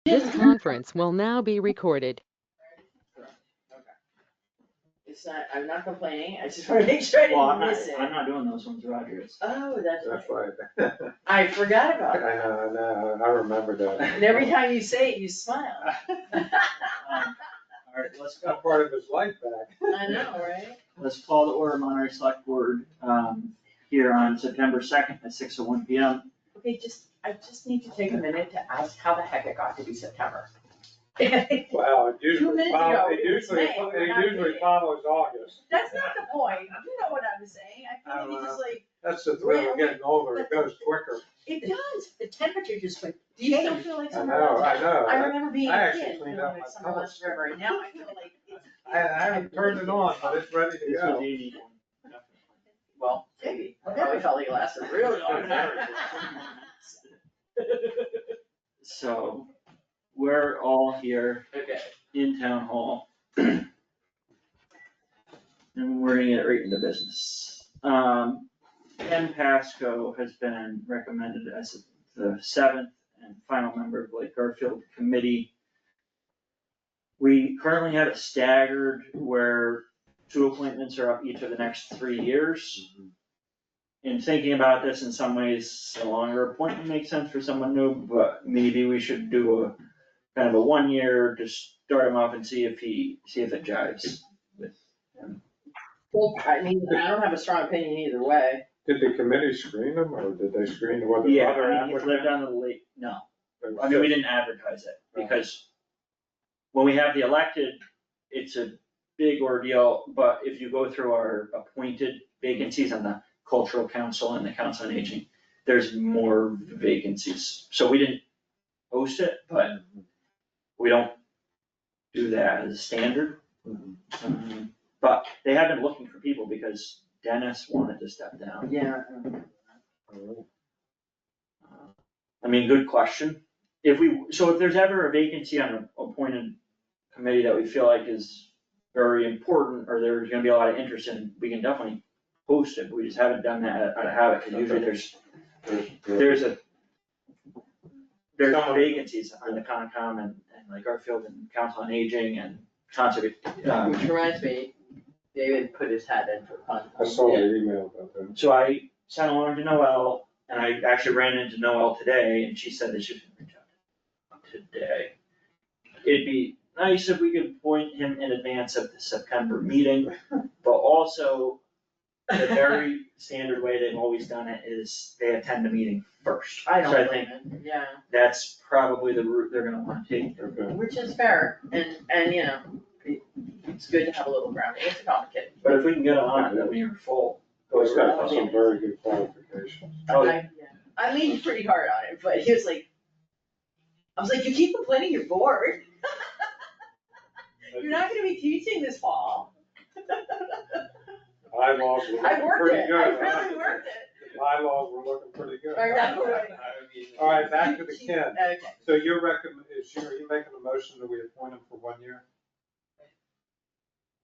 This conference will now be recorded. It's not, I'm not complaining, I just wanna make sure I Well, didn't miss it. I'm not doing those ones, Rogers. Oh, that's That's right. right. I forgot about it. I know, I remember that. And every time you say it, you smile. Alright, let's go. Got part of his life back. I know, right? Let's call the order Monterey Select Board, here on September 2nd at 6:01 PM. Okay, I just need to take a minute to ask how the heck it got to be September. Well, it 2 usually minutes follows, ago, it it was usually, May, we're not it usually meeting. follows August. That's not the point, you know what I'm saying, I feel like it just like, That's the thrill of getting older, it goes quicker. it does, the temperature just went, do you still feel like I summer know, was? I know. I remember being I a actually kid, cleaned feeling out like my summer was telescope. forever, and now I feel like it's. I haven't turned it on, but it's ready to This was go. the unique one. Well, maybe, I probably felt like it lasted a really long time. So, we're all here Okay. in town hall. And we're gonna get right into business. Ken Pasco has been recommended as the 7th and final member of Lake Garfield Committee. We currently have it staggered where 2 appointments are up each of the next 3 years. In thinking about this, in some ways, a longer appointment makes sense for someone new, but maybe we should do a kind of a 1 year, just start him off and see if it jives with him. Well, I mean, I don't have a strong opinion either way. Did the committee screen them, or did they screen whether Yeah, other I mean, he's lived applicants? on the lake, no, I mean, we didn't advertise it, because when we have the elected, it's a big ordeal, but if you go through our appointed vacancies on the cultural council and the council on aging, there's more vacancies, so we didn't post it, but we don't do that as a standard. But they have been looking for people because Dennis wanted to step down. Yeah. I mean, good question. If there's ever a vacancy on an appointed committee that we feel like is very important, or there's gonna be a lot of interest in, we can definitely post it, but we just haven't done that out of habit, because usually there's vacancies on the Concom and like Garfield and Council on Aging and Conservation. Which reminds me, David put his hat in for fun. I saw the email about that. So I sent along to Noelle, and I actually ran into Noelle today, and she said that she was gonna reach out today. It'd be nice if we could appoint him in advance of the September meeting, but also the very standard way they've always done it is they attend the meeting first. I don't So I blame think it, yeah, that's probably the route they're gonna wanna take. Okay. which is fair, and you know, it's good to have a little grounding, it's complicated. But if we can get on it, then we are full. He's got some very good qualifications. Oh, I leaned pretty hard on it, but he was like, I was like, you keep complaining you're bored. You're not gonna be teaching this fall. Bylaws were I looking worked pretty it, good. I huh? really worked it. The bylaws were looking pretty good. I know, right? All right, back to the Ken. Okay. So you're are you making a motion that we appoint him for 1 year?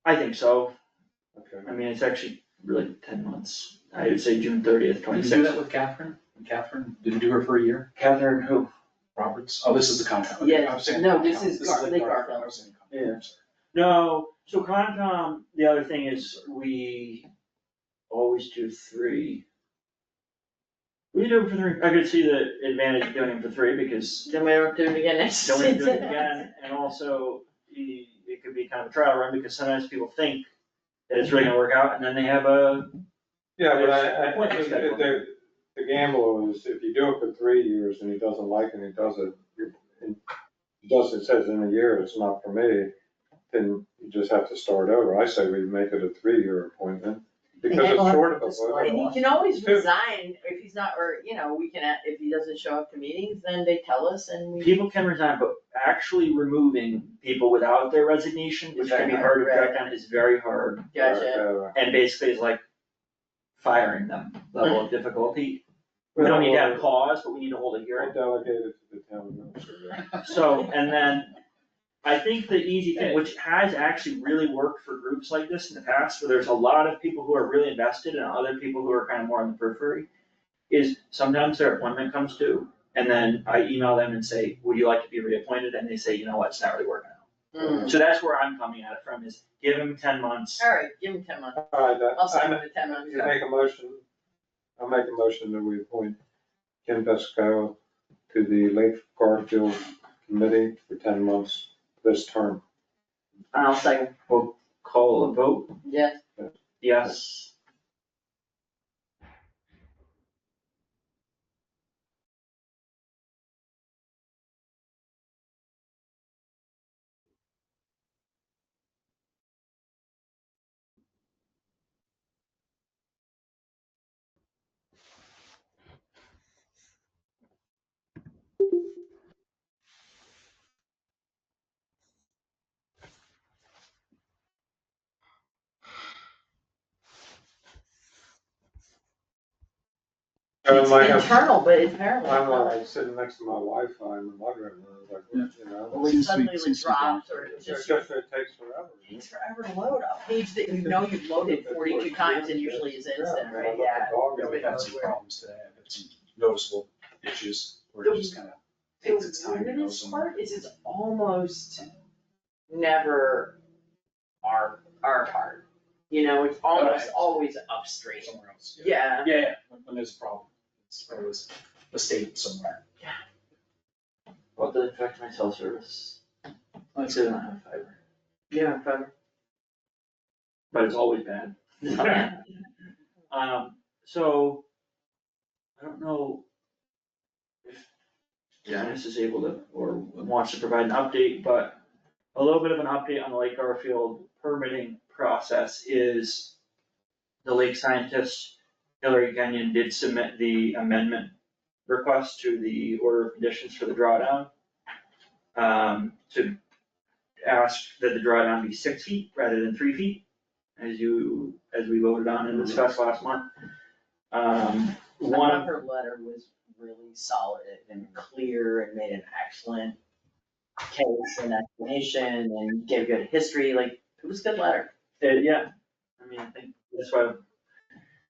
I think so. Okay. I mean, it's actually really 10 months. I would say June 30th, Did you do that 26th. with Catherine? Catherine, did you do her for a year? Catherine, who? Roberts? Oh, this is the contract. Yeah, I was saying no, Concom. this is Lake Garfield. I was saying Concom. Yeah. No, so Concom, the other thing is we always do 3. We do it for 3, I could see the advantage of doing it for 3 because Then we don't do it again next. don't have to do it again, and also it could be kind of a trial run because sometimes people think that it's really gonna work out and then they have a, Yeah, but Appointment think schedule. the gamble is if you do it for 3 years and he doesn't like it, and it says in a year, it's not for me, then you just have to start over. I say we make it a 3-year appointment, because it's short of a vote. And he can always resign if he's not, or, you know, we can, if he doesn't show up to meetings, then they tell us and we. people can resign, but actually removing people without their resignation, which can be hard to track down, is very hard. Gotcha. And basically it's like firing them, level of difficulty. We don't need to have cause, but we need to hold a I hearing. delegated to the town administrator. So, and then I think the easy thing, which has actually really worked for groups like this in the past, where there's a lot of people who are really invested and other people who are kind of more on the periphery, is sometimes their appointment comes due And then I email them and say, would you like to be reappointed? And they say, you know what, it's not really working out. So that's where I'm coming at it from, is give him 10 months. Alright, give him 10 months. All right, I'll sign the 10 months. you make a motion, I'll make a motion that we appoint Kim Pasco to the Lake Garfield committee for 10 months this term. I'll second. We'll call a vote. Yes. Yes. It's Like internal, but it's apparently. I'm sitting next to my Wi-Fi in the mudroom, and I was like, you know, Well, it suddenly would drop or it's just. just that it takes forever. It takes forever to load a page that you know you've loaded 42 times and usually is instant, right? Yeah. Yeah, we've had some problems today, I've had some noticeable issues where it just kind of takes its The time to go weirdest somewhere. part is it's almost never our part. You know, it's almost always upstream. Somewhere else. Yeah. Yeah, when there's a problem, it's always a state somewhere. What does affect my cell service? I still don't have fiber, Yeah, fiber. but it's always bad. So, I don't know if Janice is able to, or wants to provide an update, but a little bit of an update on the Lake Garfield permitting process is the lake scientist, Hillary Kenyon, did submit the amendment request to the order of conditions for the drawdown. To ask that the drawdown be 6 feet rather than 3 feet, as we voted on and discussed last month. One of her letter was really solid and clear and made an excellent case and explanation and gave good history, like, it was a good letter. yeah, I mean, I think that's why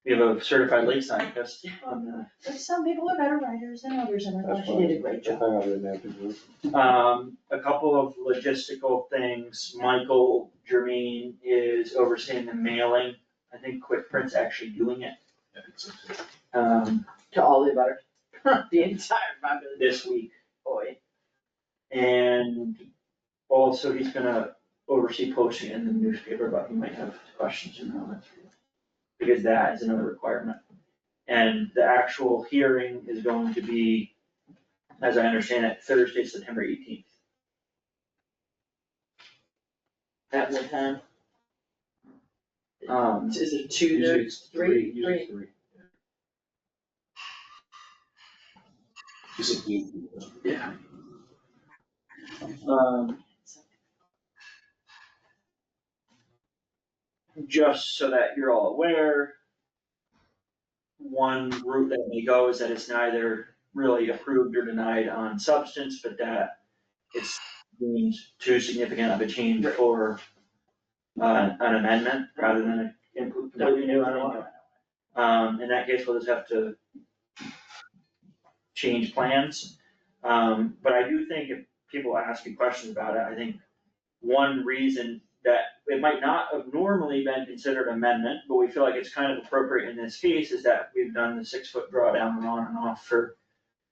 we have a certified lake scientist on the. But some people are better writers than others, and I thought That's she fine. did a great The job. thing I didn't have to do. A couple of logistical things, Michael Jermaine is overseeing the mailing, I think QuickPrint's actually doing it, I think so too. To all the butters, the entire population, this week. boy. And also he's gonna oversee posting in the newspaper, but he might have questions and comments. Because that is another requirement. And the actual hearing is going to be, as I understand it, Thursday, September 18th. At what time? Is it Usually 2 it's to 3? Usually three. You said you. Yeah. Just so that you're all aware, one route that may go is that it's neither really approved or denied on substance, but that it's deemed too significant of a change for an amendment rather than a completely new NOI. In that case, we'll just have to change plans. But I do think if people ask you questions about it, I think one reason that it might not have normally been considered amendment, but we feel like it's kind of appropriate in this case, is that we've done the 6-foot drawdown and on and off for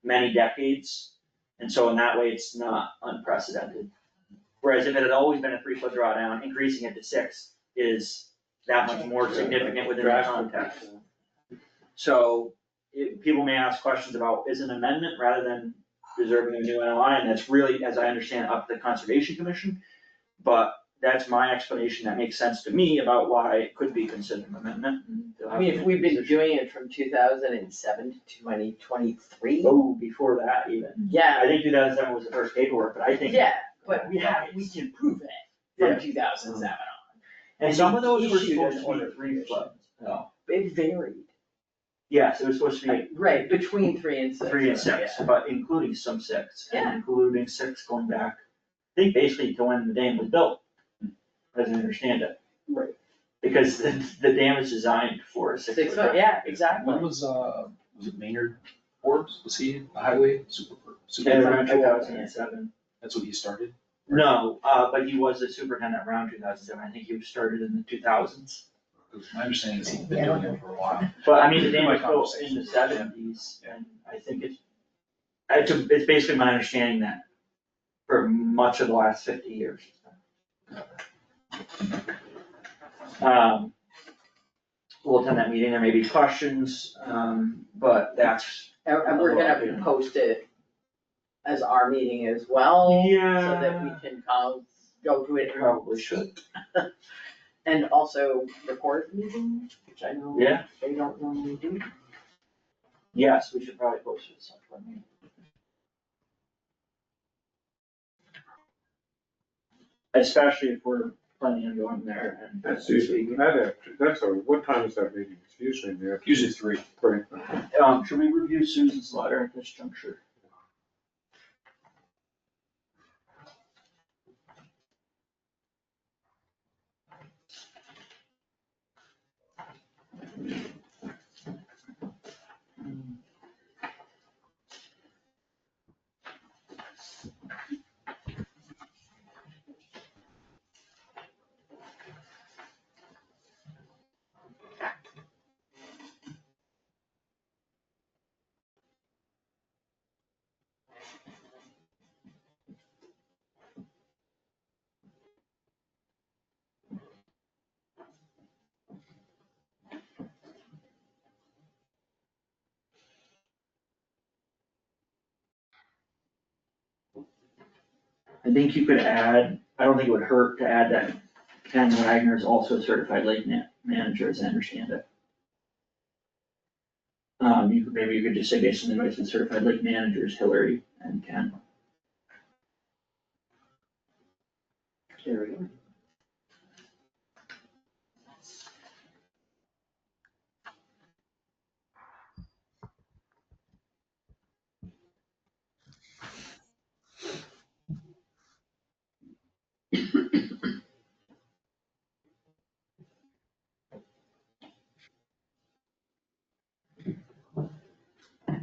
many decades. And so in that way, it's not unprecedented. Whereas if it had always been a 3-foot drawdown, increasing it to 6 is that much more significant within the context. So people may ask questions about, is an amendment rather than reserving a new NOI, and that's really, as I understand, up to the Conservation Commission. But that's my explanation, that makes sense to me about why it could be considered an amendment. I mean, if we've been doing it from 2007 to 2023. Oh, before that even. Yeah, I think 2007 was the first paperwork, but I think. yeah, but we can prove it Yeah. from 2007 on. And some of those were Issued supposed an to order be of 3-foot. No. It varied. Yes, it was supposed to be Right, between 3 and 6. 3 and 6, yeah. but including some 6, Yeah. and including 6 going back, I think basically to when the dam was built, as I understand it. Right. Because the dam is designed for a 6-foot. 6 foot, yeah, exactly. When was it Maynard Forbes, was he the highway And around superintendent? 2007. That's what he started? No, but he was the superintendent around 2007, I think he started in the 2000s. My understanding is he's been doing it for a while. But I mean, the dam My was built in the conversation. 70s, and I think it's basically my understanding that for much of the last 50 years. We'll attend that meeting, there may be questions, but that's. And we're gonna post it as our meeting as well. So that we can come, go to it. Probably should. And also record the meeting, which I know Yeah. they don't normally do. Yes, we should probably post it sometime. Especially if we're planning on going there and. That's usually, what time is that meeting? It's usually in the afternoon. Usually 3. Right. Should we review Susan's letter at this juncture? I think you could add, I don't think it would hurt to add that Ken Wagner is also a certified lake manager, as I understand it. Maybe you could just say based on the advice of certified lake managers, Hillary and Ken. There we go.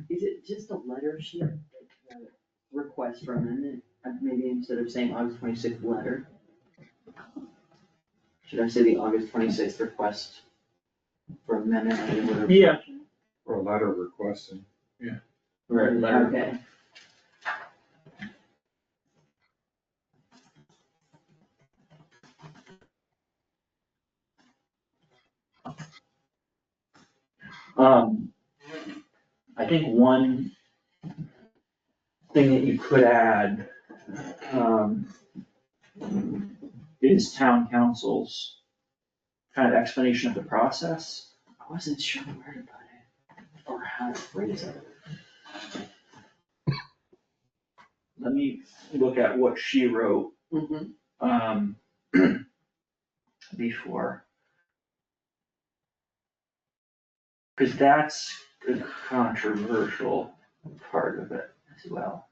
Is it just a letter sheet, request for amendment, maybe instead of saying August 26th letter? Should I say the August 26th request for amendment? or whatever? Yeah. Or a letter requesting. Right, letter. Okay. I think one thing that you could add, is town council's kind of explanation of the process. I wasn't sure where to put it, or how to phrase it. Let me look at what she wrote, before. Cause that's a controversial part of it as well.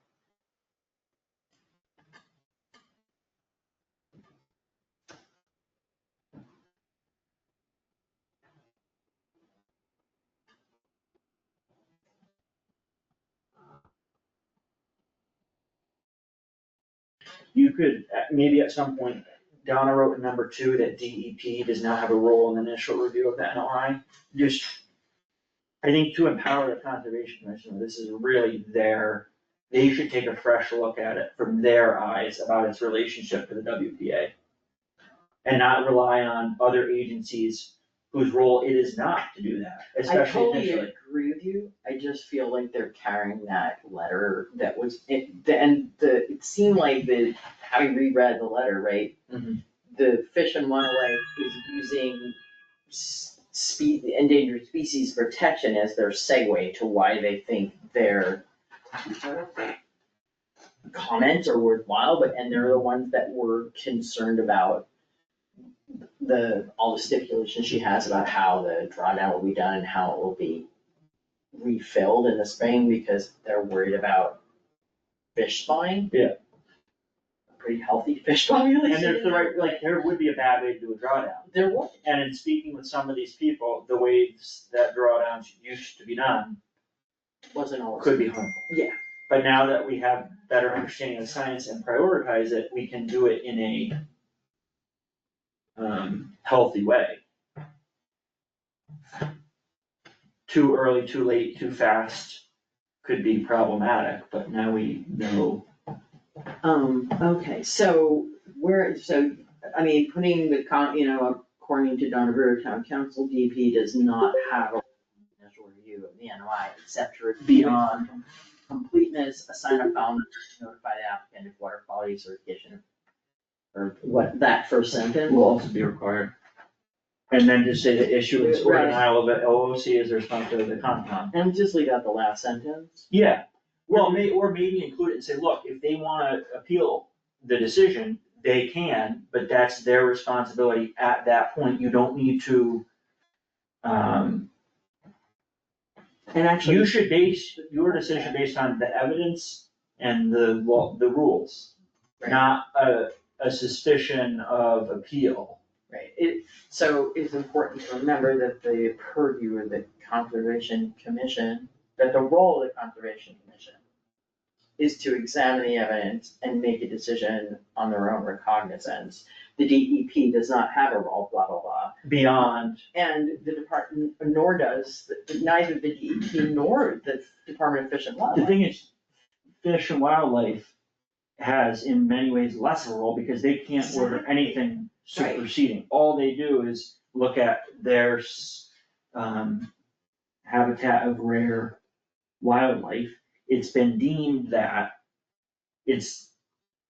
You could, maybe at some point, Donna wrote in number 2 that DEP does not have a role in the initial review of the NOI. Just, I think to empower the conservation commission, this is really they should take a fresh look at it from their eyes about its relationship to the WPA. And not rely on other agencies whose role it is not to do that, I especially totally initially. agree with you, I just feel like they're carrying that letter that was, it seemed like having reread the letter, right? Mhm. The Fish and Wildlife is using endangered species protection as their segue to why they think their comments are worthwhile, and they're the ones that were concerned about all the stipulations she has about how the drawdown will be done and how it will be refilled in the spring, because they're worried about fish spawning. Yeah. A pretty healthy fish population. And there's there would be a bad way to do a drawdown. There was. And in speaking with some of these people, the ways that drawdowns used to be done wasn't always. could be harmful. Yeah. But now that we have better understanding of science and prioritize it, we can do it in a healthy way. Too early, too late, too fast could be problematic, but now we know. Okay, so I mean, putting the according to Donna Brewer, town council, DP does not have a initial review of the NOI except for beyond completeness, assign a file, notify the applicant if water quality certification. Or what, that first sentence? Will also be required. And then just say the issuance or Right. denial of an LOC is the responsibility of the Concom. And just leave out the last sentence. Yeah, well, maybe include it and say, look, if they wanna appeal the decision, they can, but that's their responsibility at that point, you don't need to. And actually. You should base your decision based on the evidence and the law, the rules, Right. not a suspicion of appeal. Right, so it's important to remember that the purview of the Conservation Commission, that the role of the Conservation Commission is to examine the evidence and make a decision on their own recognizance. The DEP does not have a role, blah, blah, blah. Beyond, And the department, nor does, neither the DEP nor the Department of Fish and the Wildlife. thing is, Fish and Wildlife has in many ways less of a role because they can't order anything superseding. All they do is look at their habitat of rare wildlife. It's been deemed that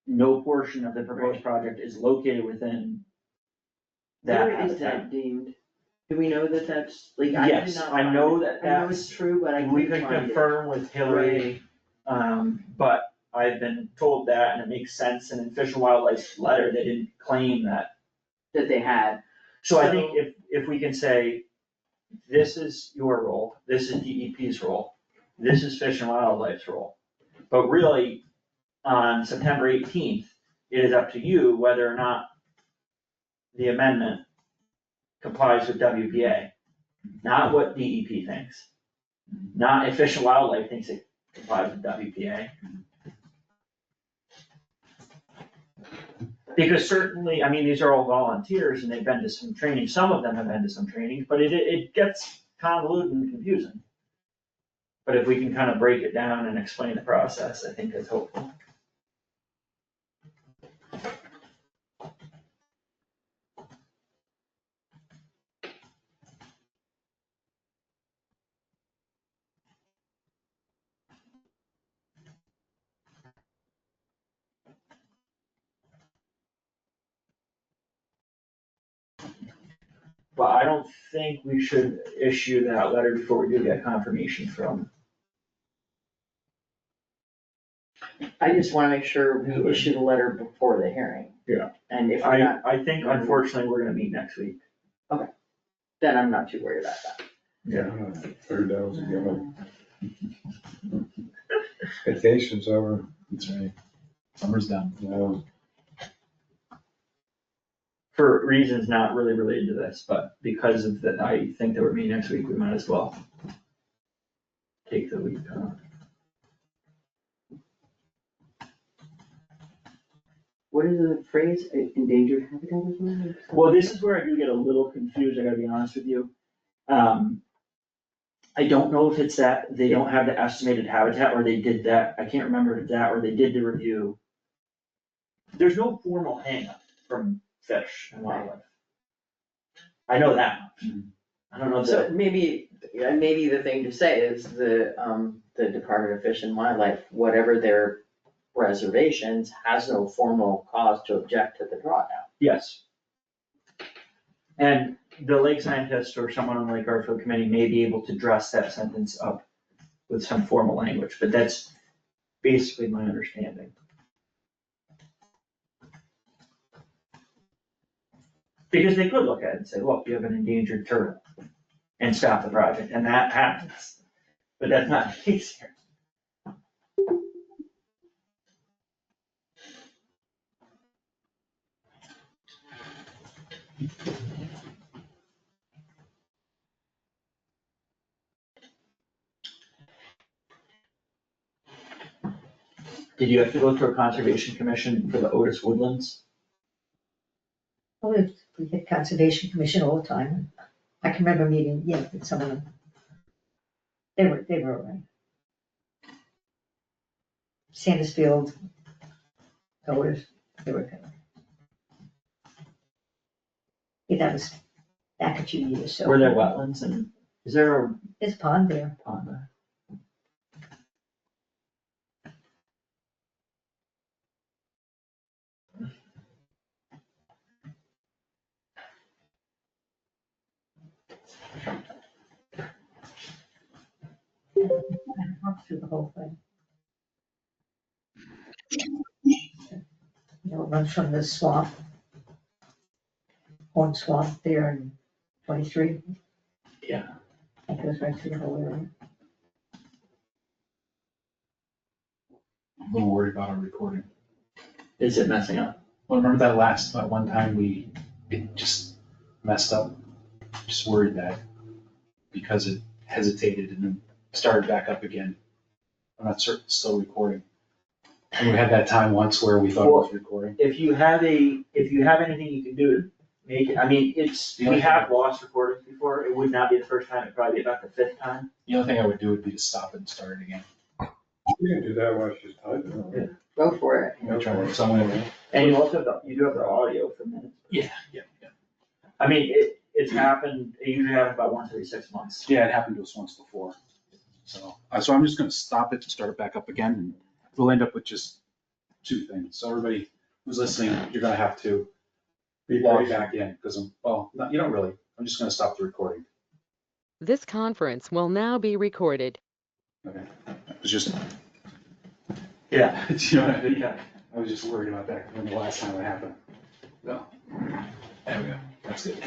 no portion of the proposed project is located within that Where is habitat. that deemed? Do we know that that's, like, I did Yes, not I find know it. that I know that's, it's true, but I we couldn't can find it. confirm with Hillary, but I've been told that and it makes sense, and in Fish and Wildlife's letter, they didn't claim that. That they had. So I think if we can say, this is your role, this is DEP's role, this is Fish and Wildlife's role. But really, on September 18th, it is up to you whether or not the amendment complies with WPA. Not what DEP thinks, not if Fish and Wildlife thinks it complies with WPA. Because certainly, I mean, these are all volunteers and they've been to some training, some of them have been to some training, but it gets convoluted and confusing. But if we can kind of break it down and explain the process, I think that's hopeful. But I don't think we should issue that letter before we do get confirmation from. I just wanna make sure we issue the letter before the hearing. Yeah. And if we're not, I think unfortunately, we're gonna meet next week. then I'm not too worried about that. Yeah, $30 a gallon. Vacation's over, That's right. Summer's done. you know. For reasons not really related to this, but because of that, I think that we're meeting next week, we might as well take the week off. What is the phrase, endangered habitat or something? Well, this is where I do get a little confused, I gotta be honest with you. I don't know if it's that they don't have the estimated habitat, or they did that, I can't remember if it's that, or they did the review. There's no formal hangup from Fish and Wildlife. I know that much. I don't know So that, maybe the thing to say is the Department of Fish and Wildlife, whatever their reservations, has no formal cause to object to the drawdown. yes. And the lake scientist or someone on the Lake Garfield committee may be able to dress that sentence up with some formal language, but that's basically my understanding. Because they could look at it and say, look, you have an endangered turtle, and stop the project, and that happens, but that's not the case here. Did you have to go through a conservation commission for the Otis Woodlands? Well, we had conservation commission all the time. I can remember meeting, yeah, with some of them. They were all right. Sandersfield, Otis, they were good. Yeah, that was back a few years, so. Were there wetlands and, is there a There's a pond there. pond there? I walked through the whole thing. You know, it runs from the swamp, Horn Swamp there in 23. Yeah. It goes right through the whole area. I'm a little worried about our recording. Is it messing up? Well, remember that one time it just messed up? Just worried that because it hesitated and then started back up again. I'm not certain it's still recording. And we had that time once where we thought it was recording. If you have anything you can do to make it, I mean, we have lost recordings before, it would not be the first time, it'd probably be about the fifth time. The only thing I would do would be to stop it and start it again. You can do that while she's typing. Go for it. I'm gonna try to, so I'm gonna- And you also have you do have the audio for minutes. Yeah. I mean, it's happened, it usually happens about once every 6 months. Yeah, it happened to us once before. So I'm just gonna stop it and start it back up again, and we'll end up with just two things. So everybody who's listening, you're gonna have to log back in, because you don't really, I'm just gonna stop the recording. This conference will now be recorded. Okay, it was just, Yeah. you know what I mean? I was just worried about that when the last time it happened. So, there we go, that's good.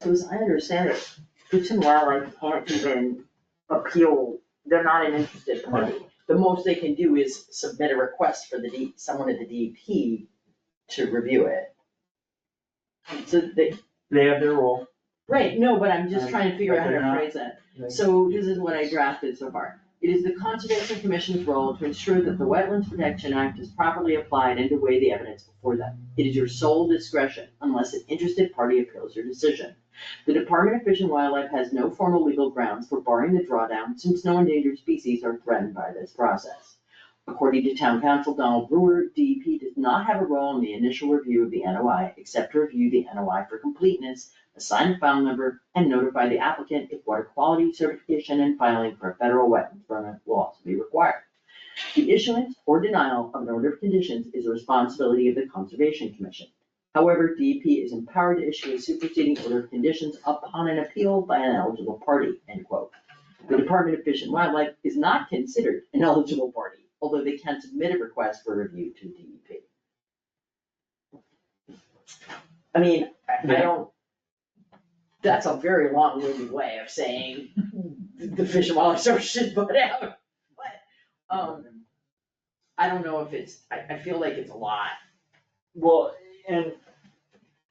So as I understand it, Fish and Wildlife can't even appeal, they're not an interested party. The most they can do is submit a request for someone at the DEP to review it. So They have their role. right, no, but I'm just trying to figure out how But they're to not- phrase that. So this is what I drafted so far. It is the Conservation Commission's role to ensure that the Wetlands Protection Act is properly applied and to weigh the evidence before them. It is your sole discretion unless an interested party appeals your decision. The Department of Fish and Wildlife has no formal legal grounds for barring the drawdown since no endangered species are threatened by this process. According to Town Council Donald Brewer, DEP does not have a role in the initial review of the NOI except to review the NOI for completeness, assign a file number, and notify the applicant if water quality certification and filing for a federal wetlands permit will also be required. The issuance or denial of an order of conditions is a responsibility of the Conservation Commission. However, DEP is empowered to issue a superseding order of conditions upon an appeal by an eligible party, end quote. The Department of Fish and Wildlife is not considered an eligible party, although they can submit a request for review to DEP. I mean, I don't, that's a very long-winded way of saying the Fish and Wildlife Service should put out, but, I don't know if it's, I feel like it's a lot. Well, and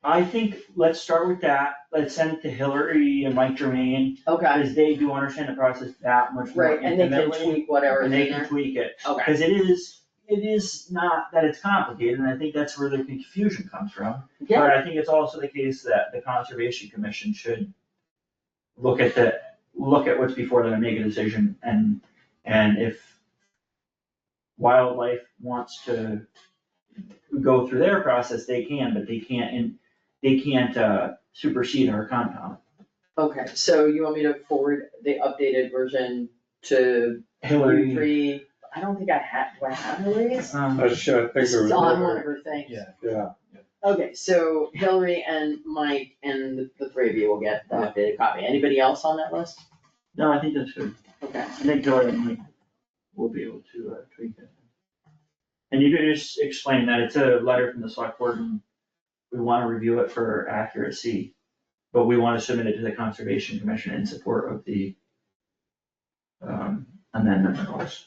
I think, let's start with that, let's send it to Hillary and Mike Germain, Okay, because they do understand the process that much more right, and they can intimately, tweak whatever is and in they can there. tweak it. Okay, Because it is not that it's complicated, and I think that's where the confusion comes from. yeah, But I think it's also the case that the Conservation Commission should look at what's before them and make a decision, and if wildlife wants to go through their process, they can, but they can't supersede our Concom. Okay, so you want me to forward the updated version to Hillary. you three? I don't think I have, do I have Hillary's? I should, I think This there is was. on one of her things. Yeah. Yeah, Okay, so Hillary and Mike and the three of you will get the updated copy. Anybody else on that list? No, I think that's good. Okay. I think Hillary and Mike will be able to tweak it. And you could just explain that it's a letter from the select board and we wanna review it for accuracy, but we wanna submit it to the Conservation Commission in support of the amendment request.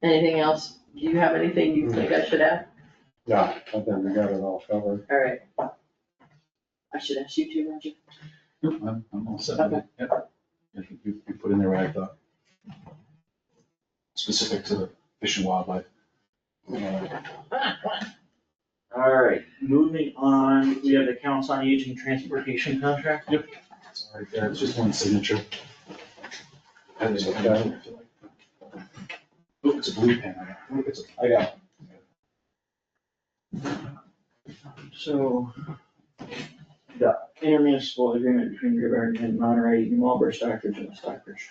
Anything else? Do you have anything you think I should add? yeah, I think we got it all covered. Alright. I should ask you too, Roger. Nope, I'm all set with it, yep. I think you put in there what I thought. Specific to the fish and wildlife. Alright, moving on, we have the Council on Aging Transportation Contract. Yep. It's all right there, it's just one signature. That is okay. I feel like. Oh, it's a blue pen, I got So, the intermunicipal agreement between Great Barrington and Monterey, New Marlboro, Stockbridge, and Stockbridge.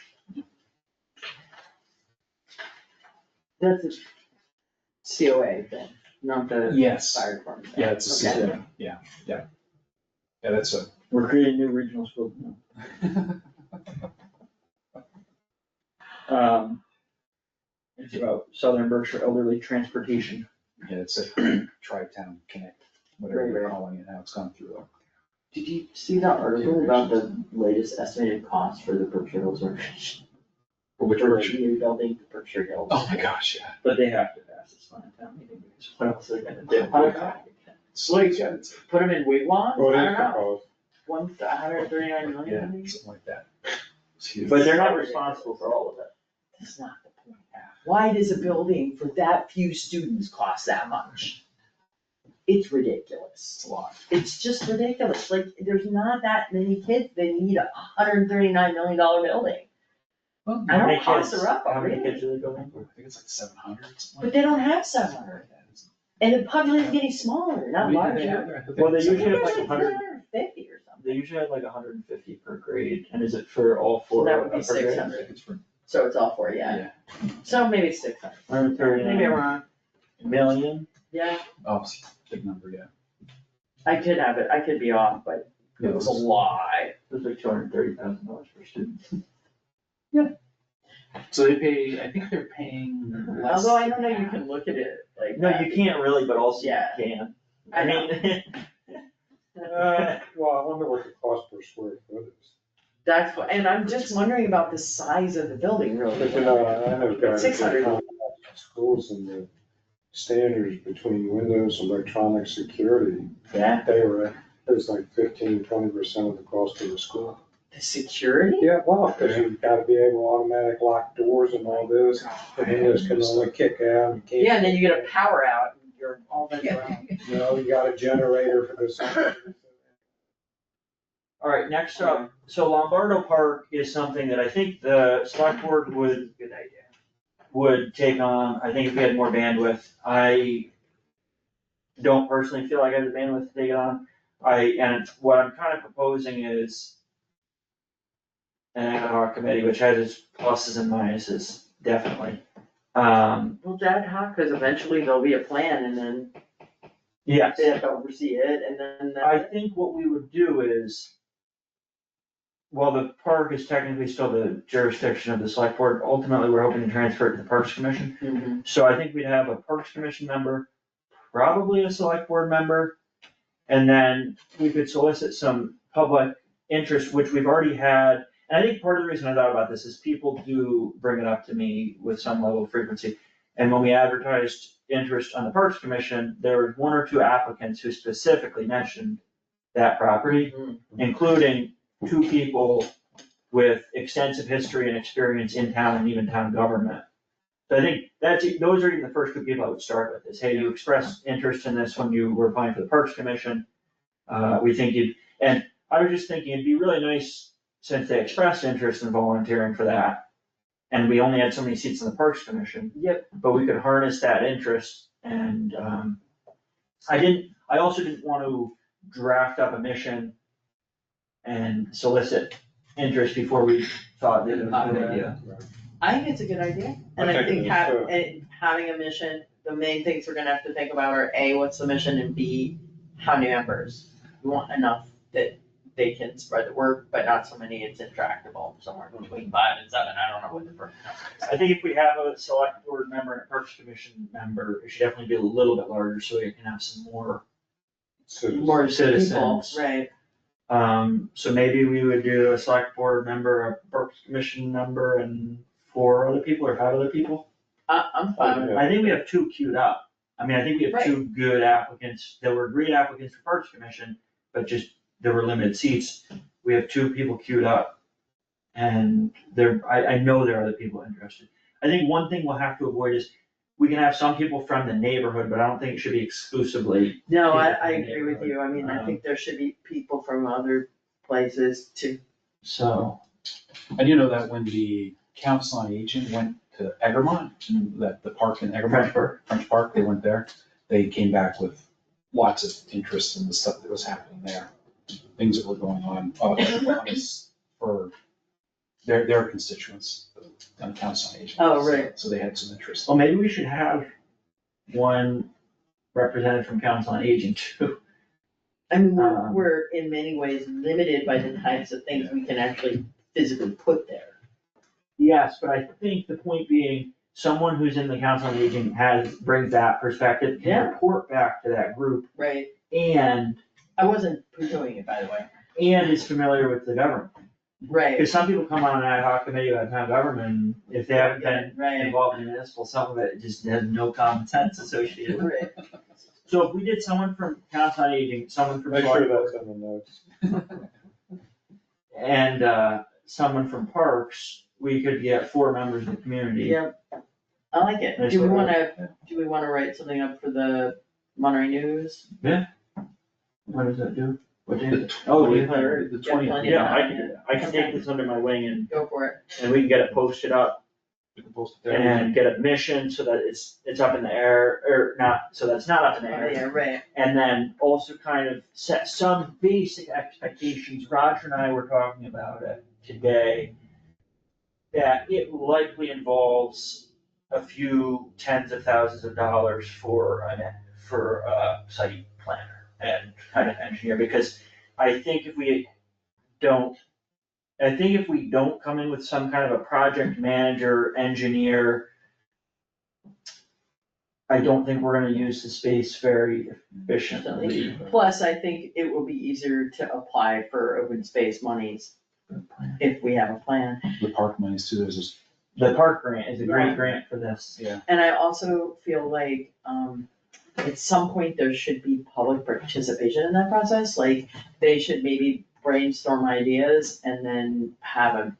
That's a COA thing, not the Yes. fire department thing. Yeah, it's a, Okay. yeah. Yeah, that's a. We're creating new regional schools now. It's about Southern Berkshire Elderly Transportation. Yeah, it's a Tri-Town Connect, whatever they're calling it now, it's gone through. Did you see the article about the latest estimated cost for the Berkshire Hills renovation? Which For version? rebuilding the Berkshire Hills. Oh my gosh, yeah. But they have to pass this one at town meeting, because what else are they gonna do? Slate, yeah, it's, Put them in wigwams? Well, I it don't is know. proposed. 139 million yeah, maybe? something like that. It's huge. But they're not responsible for all of it. That's not the point. Why does a building for that few students cost that much? It's ridiculous. It's a lot. It's just ridiculous. Like, there's not that many kids that need $139 million building. Well, I How many know costs kids- are up How many already, kids are they building? I think it's like 700, something but like they don't have 700. that. It's- And the population is getting smaller, not What do you think they larger. have there? I think Well, they it's usually have It's like 100. 350 or something. They usually have like 150 per grade, and is it for all So four? that would be upper grades? 600. It's for, So it's all four, yeah. So maybe 600. 139 Maybe I'm wrong. million. Yeah, oh, it's a big number, yeah. I could have it. I could be off, but it was a lie. It's like $230,000 per student. So they pay, I think they're paying less. Although I don't know, you can look at it like No, that. you can't really, but also you Yeah. can. I know. Well, I wonder what the cost per square foot is. That's what, and I'm just wondering about the size of the building really. But you know, I know guys. that 600. come out of Schools and the standards between Windows, electronic security, Yeah, they were, it was like 15-20% of the cost of the school. the security? Yeah, well, because you've gotta be able to automatic lock doors and all this, the windows can only kick out, you can't. Yeah, and then you get a power out and you're all the way around. You know, you got a generator for this. Alright, next up, so Lombardo Park is something that I think the select board would. Good idea. Would take on, I think if we had more bandwidth, I don't personally feel like I have the bandwidth to take it on. And what I'm kind of proposing is an ad hoc committee, which has its pluses and minuses, definitely. Well, ad hoc, because eventually there'll be a plan and then Yes, they have to oversee it and then. I think what we would do is, while the park is technically still the jurisdiction of the select board, ultimately, we're hoping to transfer it to the Parks Commission. Mhm. So I think we'd have a Parks Commission member, probably a select board member, and then we could solicit some public interest, which we've already had. And I think part of the reason I thought about this is people do bring it up to me with some level of frequency. And when we advertised interest on the Parks Commission, there were one or two applicants who specifically mentioned that property, including two people with extensive history and experience in town and even town government. So I think those are even the first two people I would start with, is, hey, you expressed interest in this when you were applying for the Parks Commission. We think and I was just thinking it'd be really nice, since they expressed interest in volunteering for that, and we only had so many seats on the Parks Commission. Yep. But we could harness that interest, and, I also didn't want to draft up a mission and solicit interest before we thought that it was a good idea. I think it's a good idea, and I I think think it is, having a mission, the main things we're gonna have to think about are A, what's the mission, and B, how many members? We want enough that they can spread the work, but not so many it's intractable, somewhere between 5 and 7, I don't know what the first number is. I think if we have a select board member and a Parks Commission member, it should definitely be a little bit larger, so we can have some more. More people, Citizens. right, So maybe we would do a select board member, a Parks Commission member, and 4 other people or 5 other people. I'm fine with Yeah. I think we have 2 queued up. I mean, I think we have Right. 2 good applicants, there were great applicants for Parks Commission, but just, there were limited seats. We have 2 people queued up. And I know there are other people interested. I think one thing we'll have to avoid is, we can have some people from the neighborhood, but I don't think it should be exclusively. No, I people from the agree with you, I mean, I neighborhood. think there should be people from other places too. So, I do know that when the Council on Aging went to Egremont, that the park in Egremont, French Park, they went there, they came back with lots of interest in the stuff that was happening there. Things that were going on, for their constituents, on Council on Aging. Oh, right. So they had some interest. well, maybe we should have one representative from Council on Aging too. I mean, we're in many ways limited by the types of things we can actually physically put there. Yes, but I think the point being, someone who's in the Council on Aging brings that perspective, Yeah. can report back to that group, Right, and I wasn't poo-tooing it, by the way. is familiar with the government. Right, Because some people come on an ad hoc committee about town government, and if they haven't been right, involved in municipal, some of it just has no common sense associated with it. right. So if we did someone from Council on Aging, someone from Make sure select that's board, in the notes. and, someone from Parks, we could get 4 members of the community. Yep, I like it. Nice Do we work. wanna write something up for the Monterey News? What does that do? What day? The Oh, the we- 20th. Yeah, I can take this under my wing and Go for it. we can get it posted up We can post it there. and get a mission so that it's up in the air, or not, so that's not up in the air. Yeah, right, And then also kind of set some basic expectations. Roger and I were talking about it today, that it likely involves a few tens of thousands of dollars for a site planner and kind of engineer, because I think if we don't come in with some kind of a project manager, engineer, I don't think we're gonna use the space very efficiently. plus I think it will be easier to apply for open space monies if we have a plan. The park monies too, there's this, The park grant is a Yeah. great grant for this. yeah, And I also feel like, at some point, there should be public participation in that process, like, they should maybe brainstorm ideas and then have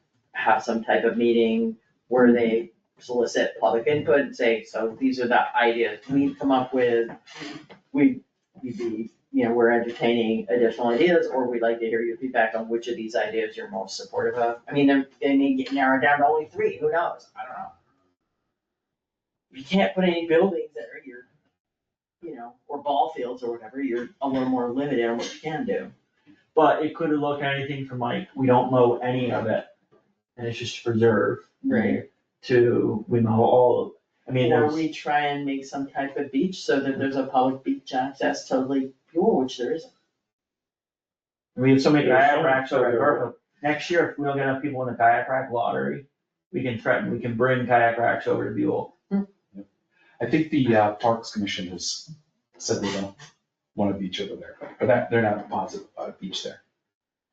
some type of meeting where they solicit public input and say, so these are the ideas we've come up with. We'd be, we're entertaining additional ideas, or we'd like to hear your feedback on which of these ideas you're most supportive of. I mean, they may get narrowed down to only 3, who knows, I don't know. You can't put any buildings that are your, or ball fields or whatever, you're a little more limited on what you can do. But it could look anything from like, we don't mow any of it, and it's just preserve. Right. To, we mow all of it. I mean, Or there's, we try and make some type of beach so that there's a public beach access to Lake Fuel, which there isn't. we have so many There's so kayak much racks over at stuff. Garfield. Next year, if we don't get enough people in the kayak rack lottery, we can bring kayak racks over to Buell. I think the Parks Commission has said they don't want a beach over there, but that, they're not positive about a beach there.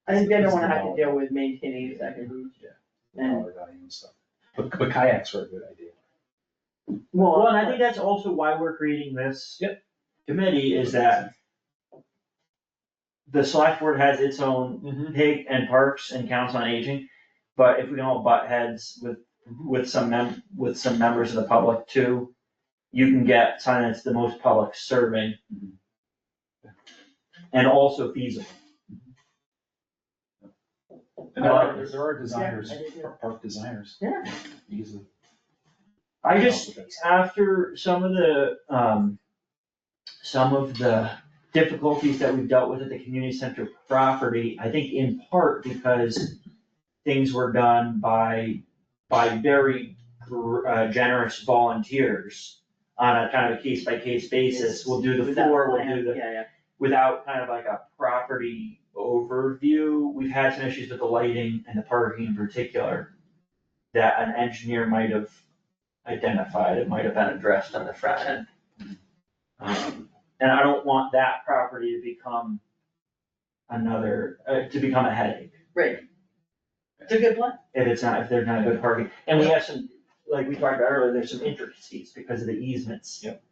I think they don't wanna have to deal with maintaining a second beach. And, Dollar value and stuff. But kayaks are a good idea. Well, and I think that's also why we're creating this committee, is that the select board has its own PIG and Parks and Council on Aging, but if we can all butt heads with some members of the public too, you can get something that's the most public serving and also feasible. And there are designers, Yeah, I did too. park designers. Yeah. Easily. I just, after some of the difficulties that we've dealt with at the community center property, I think in part because things were done by very generous volunteers on a kind of a case by case basis. We'll do the Without floor, we'll plan, do the, yeah. without kind of like a property overview. We've had some issues with the lighting and the parking in particular that an engineer might have identified, it might have been addressed on the front end. And I don't want that property to become a headache. Right. It's a good plan. If there's not a good parking. And we have some, like we talked about earlier, there's some intricacies because of the easements. Yep.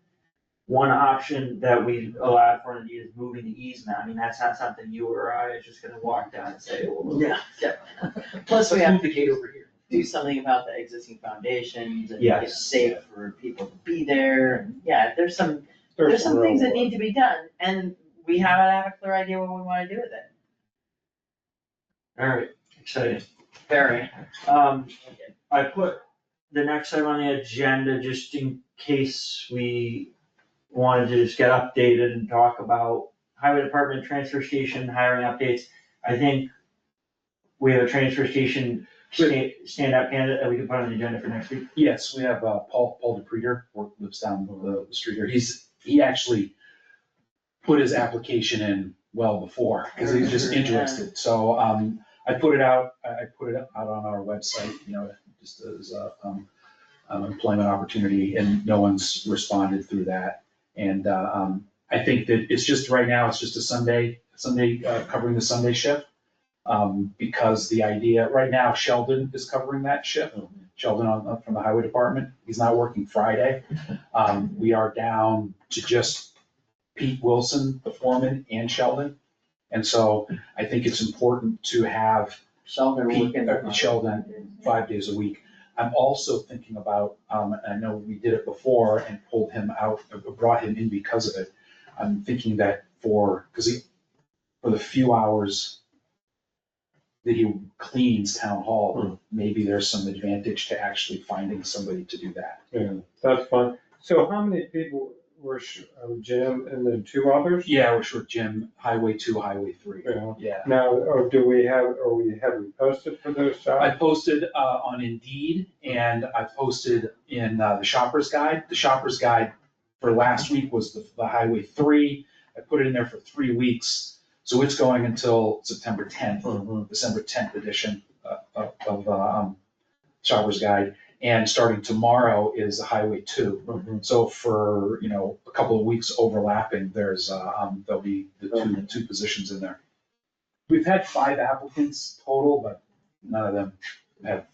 One option that we allowed for the deed is moving the easement. I mean, that's not something you or I are just gonna walk down and say, well. Yeah, definitely. Plus, we Let's have move the gate over here. to do something about the existing foundations and make it Yes. safe for people to be there. And yeah, there's some things that need to be done, and we haven't have a clear idea what we wanna do with it. Alright, exciting. Very. I put the next item on the agenda just in case we wanted to just get updated and talk about highway department, transfer station, hiring updates. I think we have a transfer station standout candidate that we can put on the agenda for next week. Yes, we have Paul DePreter, who lives down the street here. He actually put his application in well before, because he's just interested. So I put it out on our website, just as an employment opportunity, and no one's responded through that. And I think that it's just, right now, it's just a Sunday covering the Sunday shift. Because the idea, right now, Sheldon is covering that shift. Sheldon from the highway department, he's not working Friday. We are down to just Pete Wilson, the foreman, and Sheldon. And so I think it's important to have Sheldon working. Sheldon 5 days a week. I'm also thinking about, I know we did it before and pulled him out, brought him in because of it. I'm thinking that for the few hours that he cleans town hall, maybe there's some advantage to actually finding somebody to do that. Yeah, that's fun. So how many people were, Jim and then two others? Yeah, we're short Jim, Highway 2, Highway 3. Yeah. Yeah. Now, or have we posted for those I jobs? posted on Indeed, and I posted in the Shopper's Guide. The Shopper's Guide for last week was the Highway 3. I put it in there for 3 weeks, so it's going until September 10th, December 10th edition of Shopper's Guide. And starting tomorrow is the Highway 2. So for, a couple of weeks overlapping, there'll be the two positions in there. We've had 5 applicants total, but none of them have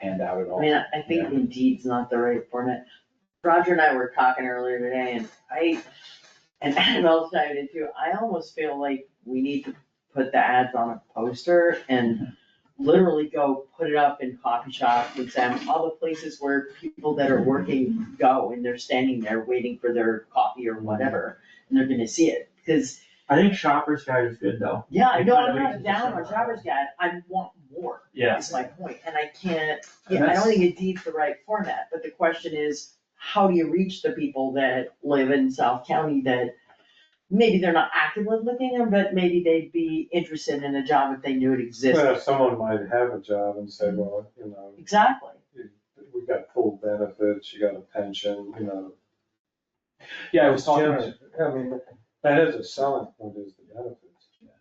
panned out at all. I mean, I think Indeed's not the right format. Roger and I were talking earlier today, and Adam else I did too, I almost feel like we need to put the ads on a poster and literally go put it up in coffee shops with them, all the places where people that are working go, and they're standing there waiting for their coffee or whatever, and they're gonna see it, because, I think Shopper's Guide is good though. yeah, I know, I'm not down on Shopper's Guide, I want more. Yeah. Is my point, and I can't, I don't think Indeed's the right format, but the question is, how do you reach the people that live in South County that maybe they're not actively looking, but maybe they'd be interested in a job if they knew it Well, existed? someone might have a job and say, well, Exactly. we got full benefits, you got a pension, Yeah, I was talking to. I mean, that is a selling point, is the benefits.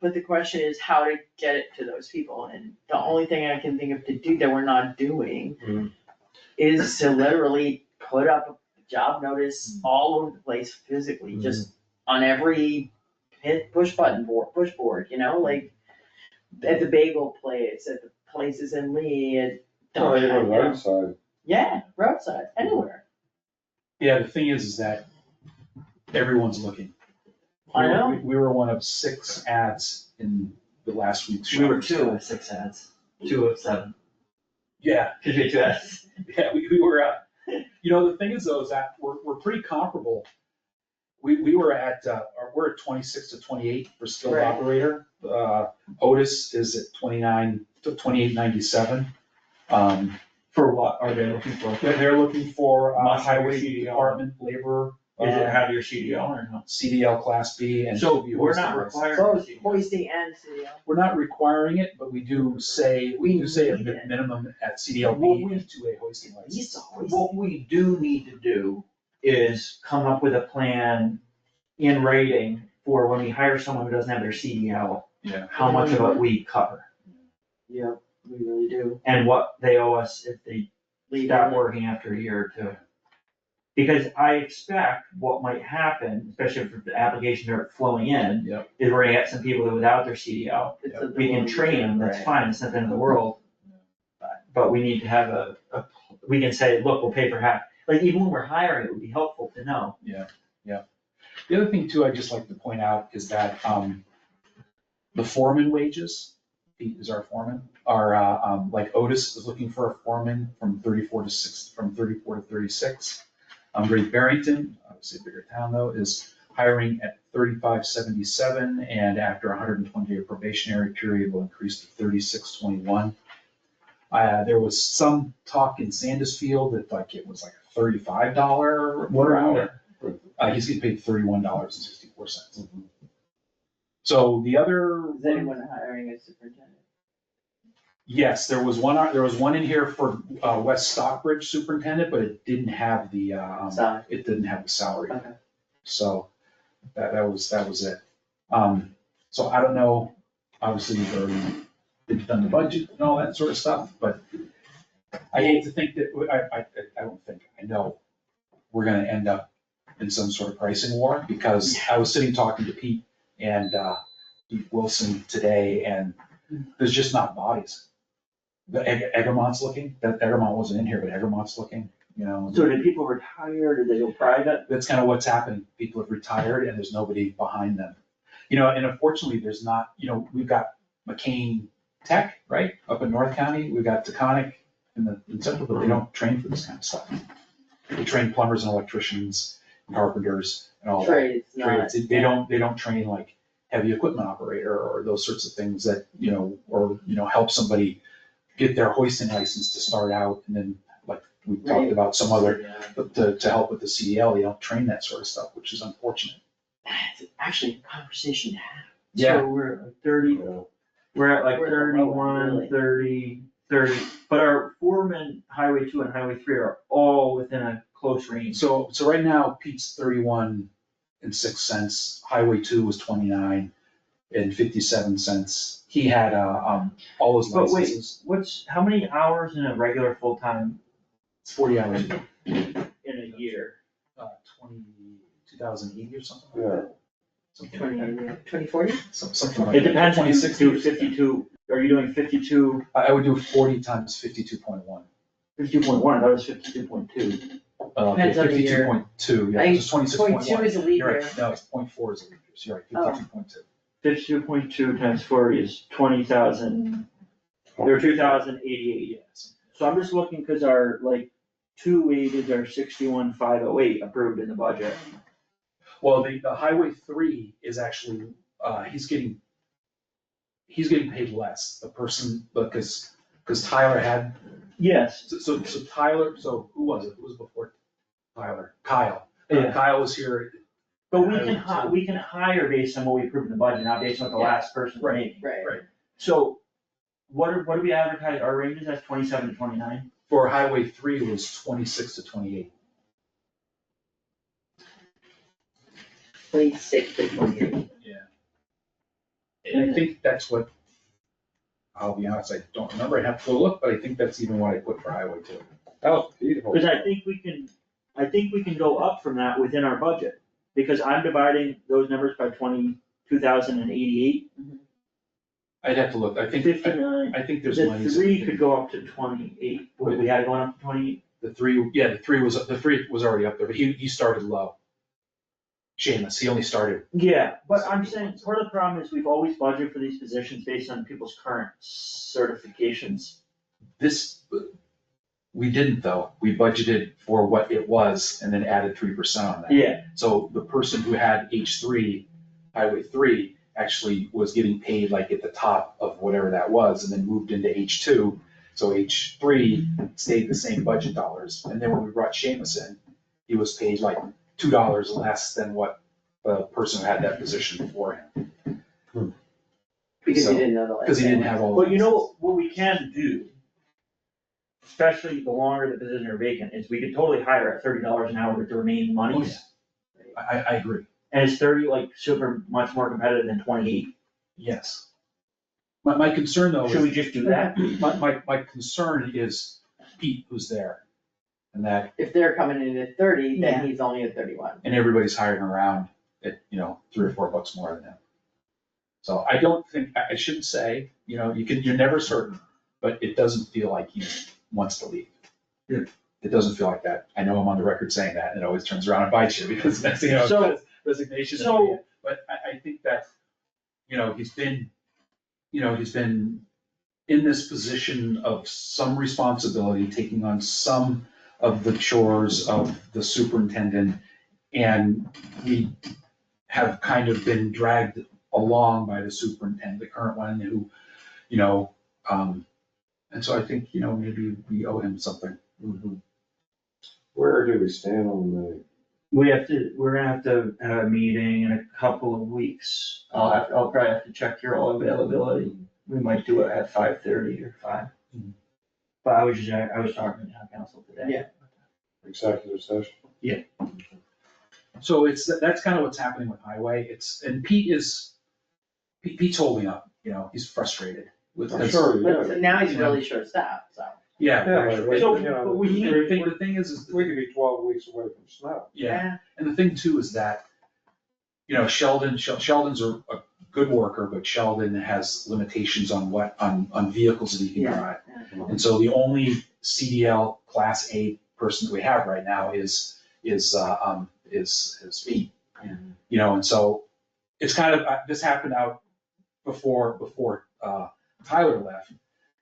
But the question is how to get it to those people, and the only thing I can think of to do that we're not doing is to literally put up a job notice all over the place physically, just on every push board, like at the bagel place, at the places in Lee, at. Oh, even roadside. Yeah, roadside, anywhere. Yeah, the thing is that everyone's looking. I know. We were one of 6 ads in the last week's. We were Shopper's 2 Guide. of 6 ads, 2 of 7. Yeah, Cause we had 2 ads. yeah, we were, the thing is though, is that we're pretty comparable. we were at, we're at 26 to 28 for skilled Right. operator. Otis is at 29 to 28.97. For what are they looking for? They're looking for Must have your highway CDL. department labor. Is it have your CDL or not? CDL Class B and. So should be we're hoisting not license. required. Both hoisting and CDL. We're not requiring it, but we do say a need it. minimum at CDL What B we- and 2A hoisting license. He's a hoist. What we do need to do is come up with a plan in writing for when we hire someone who doesn't have their CDL, Yeah. how much of it we cover. Yeah, we really do. And what they owe us if they stop working after a year or two. Because I expect what might happen, especially if the applications are flowing in, Yep. is we're gonna get some people that without their CDL. It's a We can train them, that's Right. fine, it's not the end of the world. But we need to have we can say, look, we'll pay for half, like even when we're hiring, it would be helpful to know. The other thing too, I'd just like to point out is that, the foreman wages, Pete is our foreman, are, like Otis is looking for a foreman from 34 to 36. Great Barrington, obviously a bigger town though, is hiring at 35.77, and after a 120-day probationary period will increase to 36.21. There was some talk in Sandusfield that like it was like a $35 per hour. He's getting paid $31.64. So the other. Is anyone hiring a superintendent? Yes, there was one in here for West Stockbridge superintendent, but it didn't have the, Sorry. it didn't have the salary. Okay. So that was it. So I don't know, obviously they've done the budget and all that sort of stuff, but I hate to think that, I know we're gonna end up in some sort of pricing war, because I was sitting talking to Pete and Pete Wilson today, and there's just not bodies. The Egremont's looking, that Egremont wasn't in here, but Egremont's looking, you know. So did people retire, did they go private? That's kind of what's happening. People have retired and there's nobody behind them. You know, and unfortunately, there's not, you know, we've got McCain Tech, right, up in North County. We've got Taconic in Central, but they don't train for this kind of stuff. They train plumbers and electricians, carpenters and all that. Trades, not. Trades. They don't train like heavy equipment operator or those sorts of things that, you know, or, you know, help somebody get their hoisting license to start out, and then like we talked about some other, but to help with the CDL, they don't train that sort of stuff, which is unfortunate. It's actually a conversation to have. Yeah. So we're at like 30, We're at like We're at the low end, 31, 30, but our foreman, Highway 2 and Highway 3 are all within a close range. So right now, Pete's 31.06. Highway 2 was 29.57. He had, all his But wait, licenses. how many hours in a regular full-time It's 40 hours, in a year? 2,080 or something like Yeah. that. Something like that. 2040? Something like It that. depends if you 26 do years. 52, are you doing 52, I would do 40 times 52.1. 52.1, that was 52.2. Depends on the year. 52.2, yeah, I it's 26.1. 0.2 is a leap You're year. right, no, it's 0.4 is a leap year, so you're right, Oh. 52.2. 52.2 times 40 is 20,000, or 2,088. Yes. So I'm just looking, cause our, like, 2 wages are 61,508 approved in the budget. Well, the Highway 3 is actually, he's getting paid less, the person, because Tyler had, Yes. so Tyler, so who was it? Who was before Tyler? Kyle. Yeah. Kyle was here. But we can hire based on what we approved in the budget, not based on what the last person made. Right. Right. So, what do we advertise, our ranges, that's 27 to 29? For Highway 3 was 26 to 28. 26 to 28. And I think that's what, I'll be honest, I don't remember, I'd have to go look, but I think that's even what I put for Highway 2. That was beautiful. Cause I think we can go up from that within our budget, because I'm dividing those numbers by 22,088. I'd have to look, I think, 59. I think there's The money. 3 could go up to 28, we had it going up to 28? The 3 was already up there, but he started low. Seamus, he only started. Yeah, but I'm saying, part of the problem is we've always budgeted for these positions based on people's current certifications. This, We didn't though. We budgeted for what it was and then added 3% on that. Yeah, So the person who had H3, Highway 3, actually was getting paid like at the top of whatever that was and then moved into H2. So H3 stayed the same budget dollars. And then when we brought Seamus in, he was paid like $2 less than what the person who had that position before him. Because So- you didn't know the last. Because he didn't have all. the but you know what we can do, especially the longer the positions are vacant, is we could totally hire at $30 an hour with the remaining monies. I agree. And it's 30 like super much more competitive than 28. Yes. My concern though is. Should we just do that? My concern is Pete, who's there, and that, If they're coming in at 30, Yeah. then he's only at 31. and everybody's hiring around at, $3 or $4 more than him. So I don't think, I shouldn't say, you're never certain, but it doesn't feel like he wants to leave. Yeah. It doesn't feel like that. I know I'm on the record saying that, and it always turns around and bites you, because next thing you know, So- it's resignation. so- But I think that, he's been in this position of some responsibility, taking on some of the chores of the superintendent. And we have kind of been dragged along by the superintendent, the current one, who, and so I think, maybe we owe him something. Where do we stand on We're gonna have to have a meeting in a couple of weeks. I'll probably have to check your availability. We might do it at 5:30 or 5. Mhm. But I was talking to town council today. Yeah. the executive session? So that's kind of what's happening with highway. And Pete's holding up, he's frustrated with I'm this. sure, But yeah. now he's really short-staffed, so. Yeah. Yeah, but, So, you know, but the thing is, We could be 12 weeks away from snow. yeah, and the thing too is that, Sheldon's a good worker, but Sheldon has limitations on vehicles that he can Yeah. drive. And so the only CDL Class A person that we have right now is Pete. And so it's kind of, this happened out before Tyler left.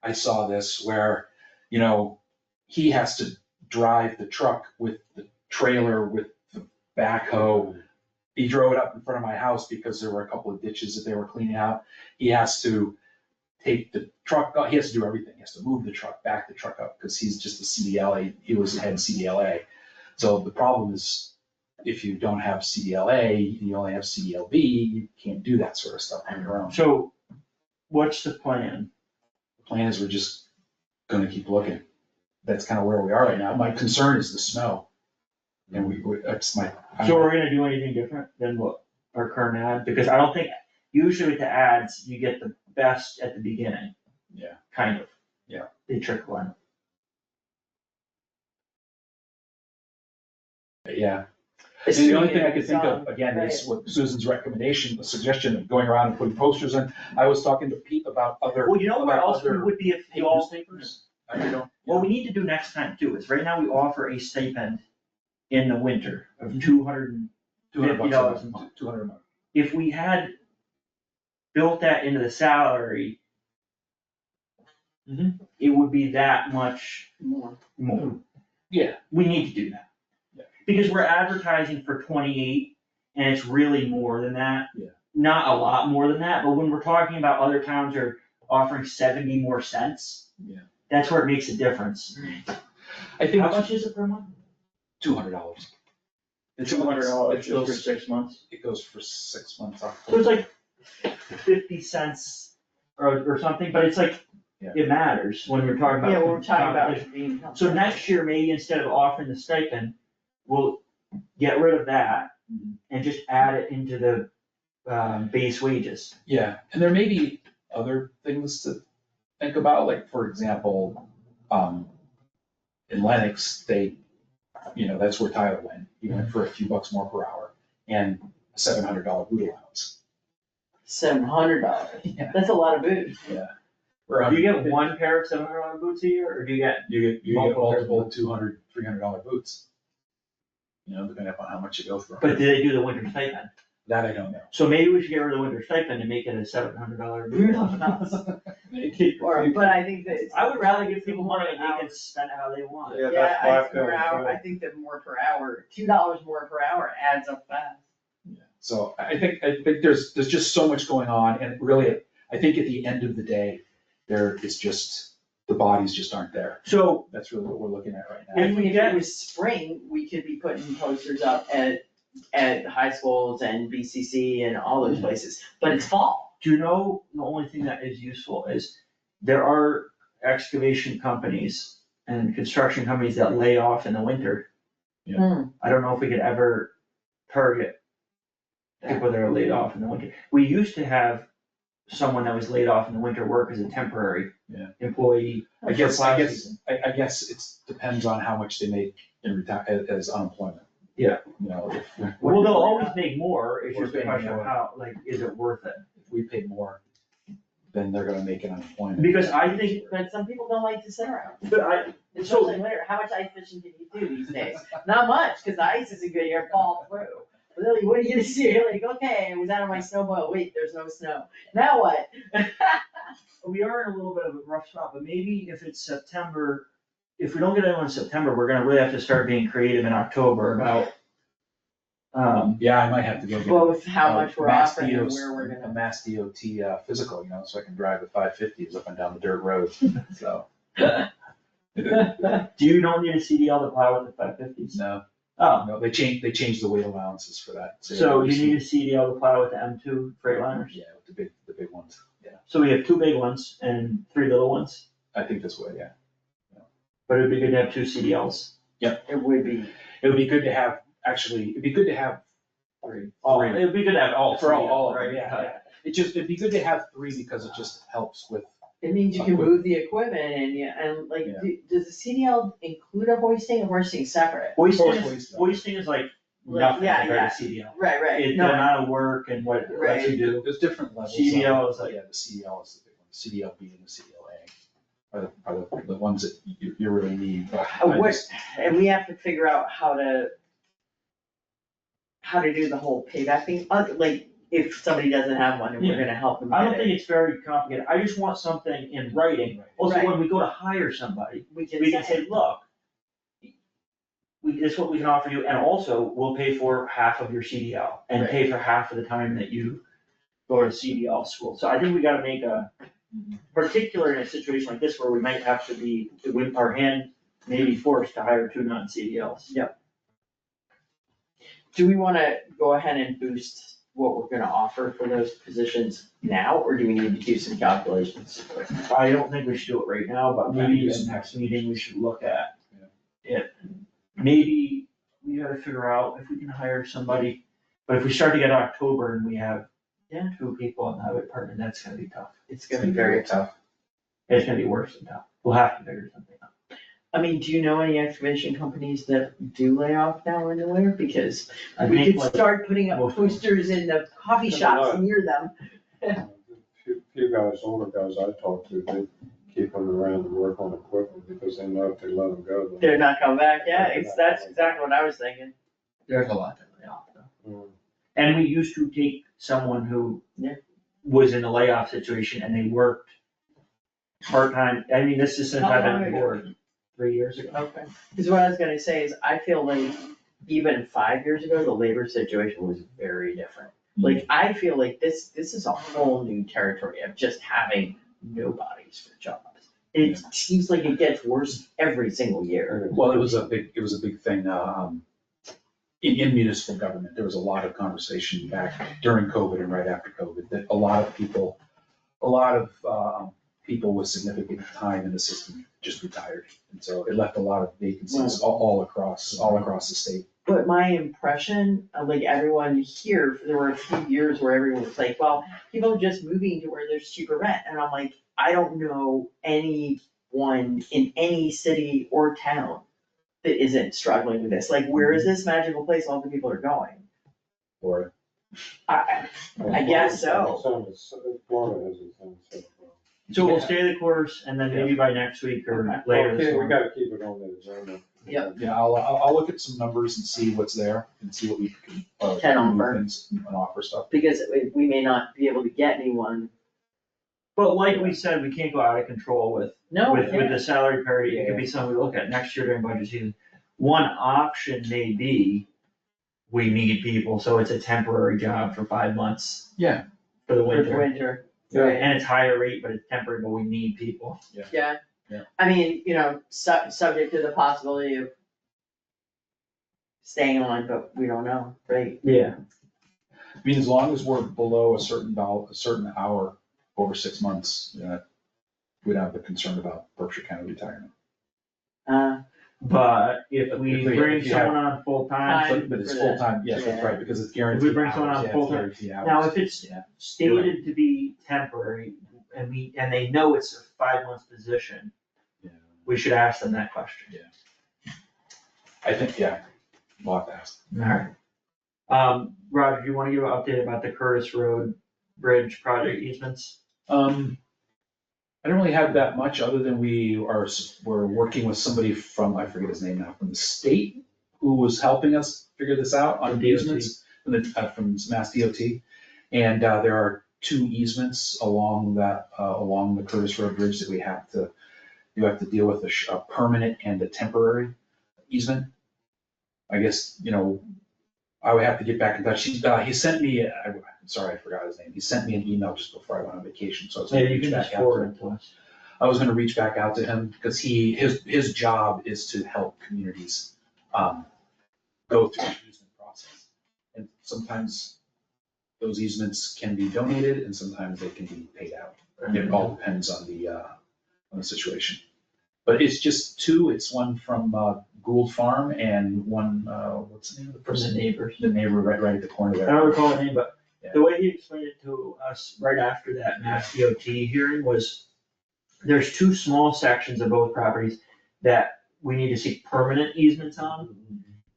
I saw this where, he has to drive the truck with the trailer with the backhoe. He drove it up in front of my house because there were a couple of ditches that they were cleaning out. He has to take the truck, he has to do everything. He has to move the truck, back the truck up, because he's just a CDLA, he was head CDLA. So the problem is, if you don't have CDLA, you only have CDLB, you can't do that sort of stuff on your own. So what's the plan? The plan is we're just gonna keep looking. That's kind of where we are right now. My concern is the snow. And that's my. So we're gonna do anything different than what our current ad? Because I don't think, usually with the ads, you get the best at the beginning. Yeah. Kind of. Yeah. They trickle in. Yeah. And the only thing I could think of, again, is what Susan's recommendation, the suggestion of going around and putting posters in. I was talking to Pete about other. Well, you know where about else we other would be if you all. newspapers. I don't. What we need to do next time too is, right now we offer a stipend in the winter of $200. $200 $50 a month, $200 a month. If we had built that into the salary, it would be that much More. more. Yeah. We need to do that. Yeah. Because we're advertising for 28 and it's really more than that. Yeah. Not a lot more than that, but when we're talking about other towns are offering 70 more cents. Yeah. That's where it makes a difference. I think How it's much is it per month? $200. It's $200 it just for goes- 6 months. It goes for 6 months. So it's like 50 cents or something, but it's like, Yeah. it matters when we're talking about. Yeah, we're talking competition. about. So next year, maybe instead of offering the stipend, we'll get rid of that and just add it into the base wages. Yeah, and there may be other things to think about, like, for example, in Lennox, that's where Tyler went. He went for a few bucks more per hour and a $700 boot allowance. $700. Yeah. That's a lot of boots. Do you get one pair of $700 boots a year, or do you get? You get multiple multiple $200, $300 boots. Depending upon how much you go through. But do they do the winter stipend? That I don't know. So maybe we should get rid of the winter stipend and make it a $700 Or, but I think that. I would rather give people money and More they can spend it how they want. Yeah, Yeah, that's why I I, per hour, feel. I think that more per hour, $2 more per hour adds up fast. So I think there's just so much going on, and really, I think at the end of the day, there is just, the bodies just aren't there. So That's really what we're looking at right now. If we If get- it was spring, we could be putting posters up at high schools and BCC and all those places, but it's fall. do you know, the only thing that is useful is there are excavation companies and construction companies that lay off in the winter. Hmm. I don't know if we could ever target people that are laid off in the winter. We used to have someone that was laid off in the winter work as a temporary Yeah. employee. I guess for plow season. I guess it depends on how much they make in as unemployment. Yeah. You know, if. Well, they'll always make more, it's We're just a paying question of more. how, like, is it worth it? If we pay more, then they're gonna make an unemployment. Because I think, But some people don't like to sit around, but I, especially in winter. How much ice fishing can you do these days? Not much, cause the ice isn't good, you're fall through. Really, what are you gonna do? You're like, okay, I was out on my snowboat, wait, there's no snow. Now what? we are in a little bit of a rough spot, but maybe if it's September, if we don't get anyone in September, we're gonna really have to start being creative in October about. Yeah, I might have to go get. Both how much we're Mass offering and DOT where we're A gonna. Mass DOT physical, you know, so I can drive the 550s up and down the dirt road, so. Do you don't need a CDL to plow with the 550s? No, Oh, no, they changed the weight allowances for that. so you need a CDL to plow with the M2 Freightliners? Yeah, with the big ones, yeah, So we have 2 big ones and 3 little ones, I think this way, yeah. but it'd be good to have 2 CDLs. It would be. It would be good to have, actually, it'd be good to have three. Oh, it'd be good to have all For 3, all of them, right? yeah. It'd be good to have 3 because it just helps with, It means you can move the equipment and like, Yeah. does the CDL include a hoisting or hoisting separate? Hoisting is like nothing Yeah, compared to CDL. Right, right, It's the no, amount of work and what it lets you do. there's different levels. CDL is like- Yeah, the CDL is the big one, CDLB and the CDLA are the ones that you really need, but I what, just- and we have to figure out how to do the whole payback thing, like, if somebody doesn't have one and we're Yeah. gonna help them I don't get it, think it's very complicated, I just want something in writing. Right. Also, Right. when we go to hire somebody, we we can say, look, this is what we can offer you, and also, we'll pay for half of your CDL, and pay for half of the time that you go to CDL school. So I think we gotta make particular in a situation like this where we might have to be, with our hand, maybe forced to hire 2 non-CDLs. Do we wanna go ahead and boost what we're gonna offer for those positions now, or do we need to do some calculations? I don't think we should do it right now, but maybe Yeah. in the next meeting, we should look at it. Maybe we gotta figure out if we can hire somebody, but if we start to get October and we have 2 people in the highway department, that's gonna be tough. It's gonna be very tough. It's gonna be worse than tough. We'll have to figure something out. I mean, do you know any excavation companies that do lay off now in the winter? Because I we think could like start putting up most- posters in the coffee shops near them. Few guys, older guys I talk to, they keep them around to work on equipment because they know if they let them go. They're not coming back, that's exactly what I was thinking. there's a lot that lay off though. Mm. And we used to take someone who Yeah. was in a layoff situation and they worked part-time, I mean, this is since How I've long been ago? board, 3 years ago. Okay. Cause what I was gonna say is, I feel like even 5 years ago, the labor situation was very different. Like, I feel like this is a whole new territory of just having no bodies for jobs. It seems like it gets worse every single year. Well, it was a big thing, in municipal government, there was a lot of conversation back during COVID and right after COVID, that a lot of people with significant time in the system just retired. And so it left a lot of vacancies all across the state. But my impression, like everyone here, there were a few years where everyone was like, well, people are just moving to where there's cheaper rent, and I'm like, I don't know anyone in any city or town that isn't struggling with this, like, where is this magical place all the people are going? Or, I guess so. Florida has its own set of problems. So we'll stay the course and then maybe by next week or later this Okay, we month. gotta keep it on the agenda. Yep. Yeah, I'll look at some numbers and see what's there and see what we can. Can move offer. things And offer stuff. Because we may not be able to get anyone. But like we said, we can't go out of control with No, with the salary parity, it could be something we look at next year during budget season. One option may be, we need people, so it's a temporary job for 5 months. Yeah. For the for winter, winter. Yeah. Right. and it's higher rate, but it's temporary, but we need people. Yeah. Yeah. I mean, subject to the possibility of staying on, but we don't know, right? Yeah. I mean, as long as we're below a certain hour over 6 months, we don't have a concern about Berkshire County retirement. But if we If bring you have- someone on full-time, But it's for that. full-time, yes, that's Yeah. right, because it's guaranteed bring someone hours, on yeah, it's full-time- guaranteed hours. now if it's Yeah. stated to be temporary, and they know it's a 5 month position, Yeah. we should ask them that question. I think, yeah, we'll have to ask. Alright. Roger, do you wanna give an update about the Curtis Road Bridge project easements? I don't really have that much, other than we're working with somebody from, I forget his name now, from the state, who was helping us figure this out on From easements, from Mass DOT. And, there are 2 easements along the Curtis Road Bridge that you have to deal with a permanent and a temporary easement. I guess, I would have to get back in touch. He sent me, I'm sorry, I forgot his name. He sent me an email just before I went on vacation, so I was gonna Maybe you reach can back just out to forward him. it to us. I was gonna reach back out to him because his job is to help communities go through the easement process. And sometimes those easements can be donated and sometimes they can be paid out. It all depends on the situation. But it's just 2, it's one from Gould Farm and one, what's the name of the From the person? neighbors. The neighbor right at the corner I there. don't recall the name, but Yeah. the way he explained it to us right after that Mass DOT hearing was, there's 2 small sections of both properties that we need to seek permanent easements on.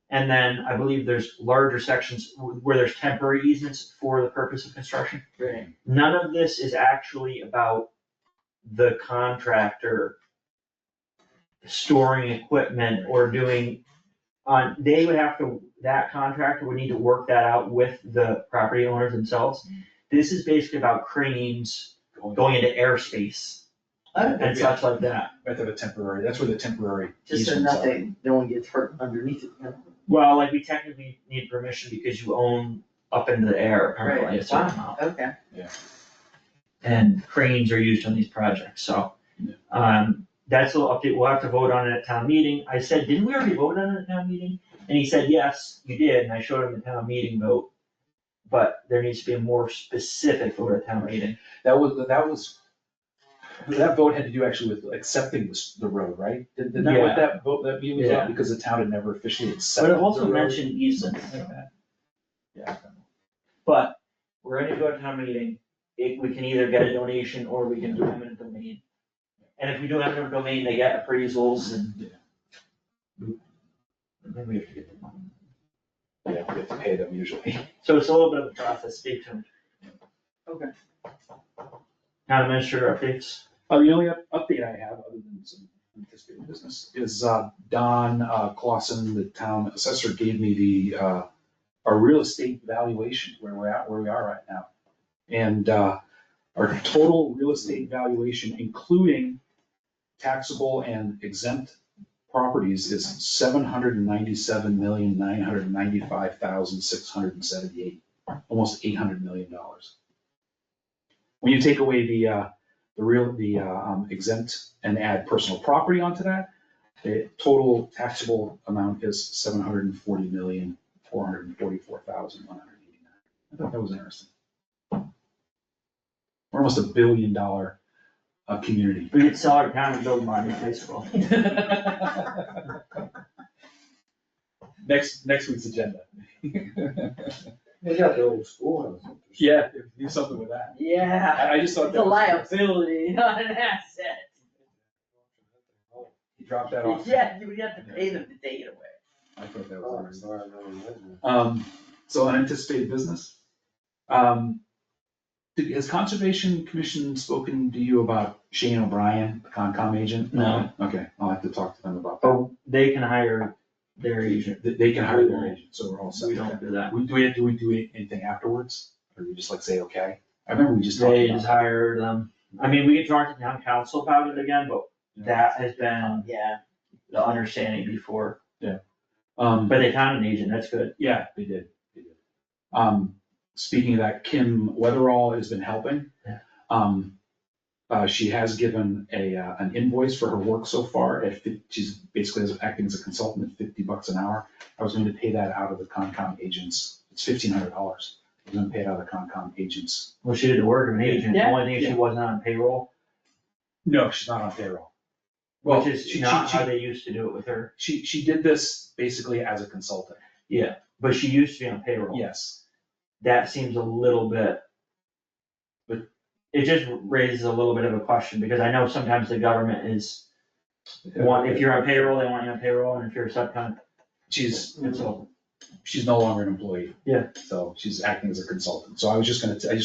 And then I believe there's larger sections where there's temporary easements for the purpose of construction. Right. None of this is actually about the contractor storing equipment or doing, they would have to, that contractor would need to work that out with the property owners themselves. This is basically about cranes going into airspace and such like that. We have to have a temporary, that's where the temporary Just so easements are. nothing, no one gets hurt underneath it. Well, like, we technically need permission because you own up into the air apparently Right, a certain wow, amount. okay. And cranes are used on these projects, so. That's a little update, we'll have to vote on it at town meeting. I said, didn't we already vote on it at town meeting? And he said, yes, you did, and I showed him the town meeting vote. But there needs to be a more specific vote at town meeting. That vote had to do actually with accepting the road, right? Didn't that what that meeting was Yeah. about? Because the town had never officially But accepted it the also road, mentioned easements. something like that. Yeah. But we're gonna go to town meeting, we can either get a donation or we can do eminent domain. And if we do eminent domain, they get appraisals and. And then we have to get the money. Yeah, we have to pay them usually. So it's a little bit of a process, stay tuned. Okay. Town administrator updates. The only update I have, other than some anticipated business, is Don Clausen, the town assessor, gave me our real estate valuation, where we are right now. And our total real estate valuation, including taxable and exempt properties, is $797,995,678, almost $800 million. When you take away the exempt and add personal property onto that, the total taxable amount is $740,444,189. I thought that was interesting. We're almost $1 billion community. We could sell our town and build modern high school. Next week's agenda. They got the old schoolhouse. Yeah, do something with that. Yeah, I just thought it's that a was. liability, not an asset. You dropped that off. Yeah, you would have to pay them to take it away. I thought that Oh, was. sorry, I never read that. So unanticipated business. Has Conservation Commission spoken to you about Shane O'Brien, the Concom agent? No. Okay, I'll have to talk to them about that. Oh, they can hire their agent. They can hire their agent, so we're all set. We with don't that. do that. Do we do anything afterwards? Or do we just like say, okay? I remember we just talked They about just that. hire them. I mean, we can talk to town council about it again, but that has been Yeah, the understanding before. But But they found an agent, that's good. yeah, they did. Speaking of that, Kim Weatherall has been helping. Yeah. She has given an invoice for her work so far. She's basically acting as a consultant at $50 an hour. I was going to pay that out of the Concom agents. It's $1,500. I was going to pay it out of the Concom agents. Well, she did the work of an agent, the Yeah. only thing is she wasn't on payroll, No, she's not on payroll. which is she- not she- how they used to do it with her. She did this basically as a consultant. Yeah, but she used to be on payroll. Yes. That seems a little bit, But- it just raises a little bit of a question, because I know sometimes the government is, if you're on payroll, they want you on payroll, and if you're a subcon, She's it's no longer an employee. Yeah. So she's acting as a consultant. So I just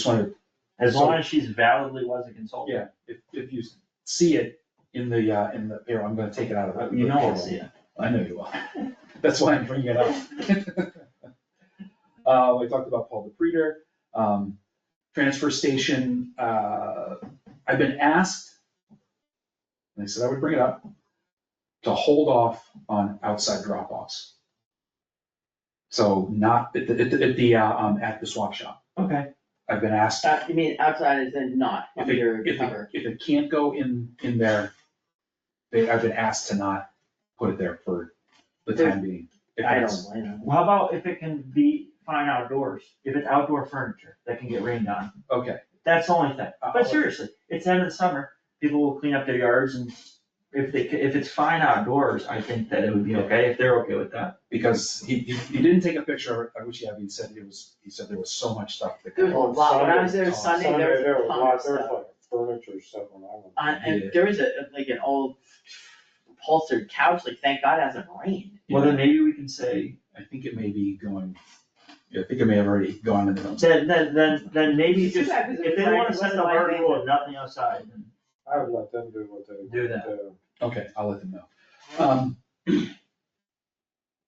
wanted, as long as she's validly was a consultant. yeah, if you see it in the payroll, I'm gonna take it out of the. You know I'll payroll. see it. I know you will. That's why I'm bringing it up. We talked about Paul DePreter, transfer station, I've been asked, and I said I would bring it up, to hold off on outside drop-offs. So not at the swap shop. Okay. I've been asked, you mean outside is then not if under it, cover? if it can't go in there, I've been asked to not put it there for the time being. If I it's- don't, I know. Well, how about if it can be fine outdoors, if it's outdoor furniture that can get rained on, Okay, that's the only thing. Uh, But seriously, it's the end of the summer, people will clean up their yards, and if it's fine outdoors, I think that it would be okay, if they're okay with that. because he didn't take a picture, I wish he had, he said there was so much stuff that. There was a lot, when I was there Sunday, there was There a was ton of like stuff. furniture stuff on that one. And Yeah. there was like an old upholstered couch, like thank God it hasn't rained. Well, then maybe we can say, I think it may be going, I think it may have already gone into them. then maybe It's too just, bad, 'cause it if was they like- wanna it set the wasn't hard like rule of nothing outside, then. I would let them do what they. Do that. do. Okay, I'll let them know.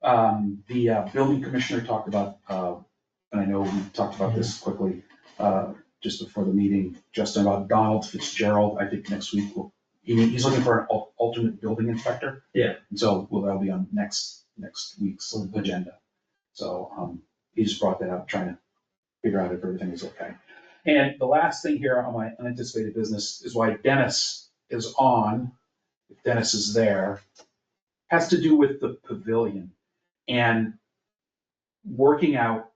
The building commissioner talked about, and I know we talked about this quickly, just before the meeting, Justin, about Donald Fitzgerald. I think next week, he's looking for an alternate building inspector. Yeah. And so, that'll be on next week's agenda. So, he just brought that up, trying to figure out if everything is okay. And the last thing here on my unanticipated business is why Dennis is on, if Dennis is there, has to do with the pavilion and working out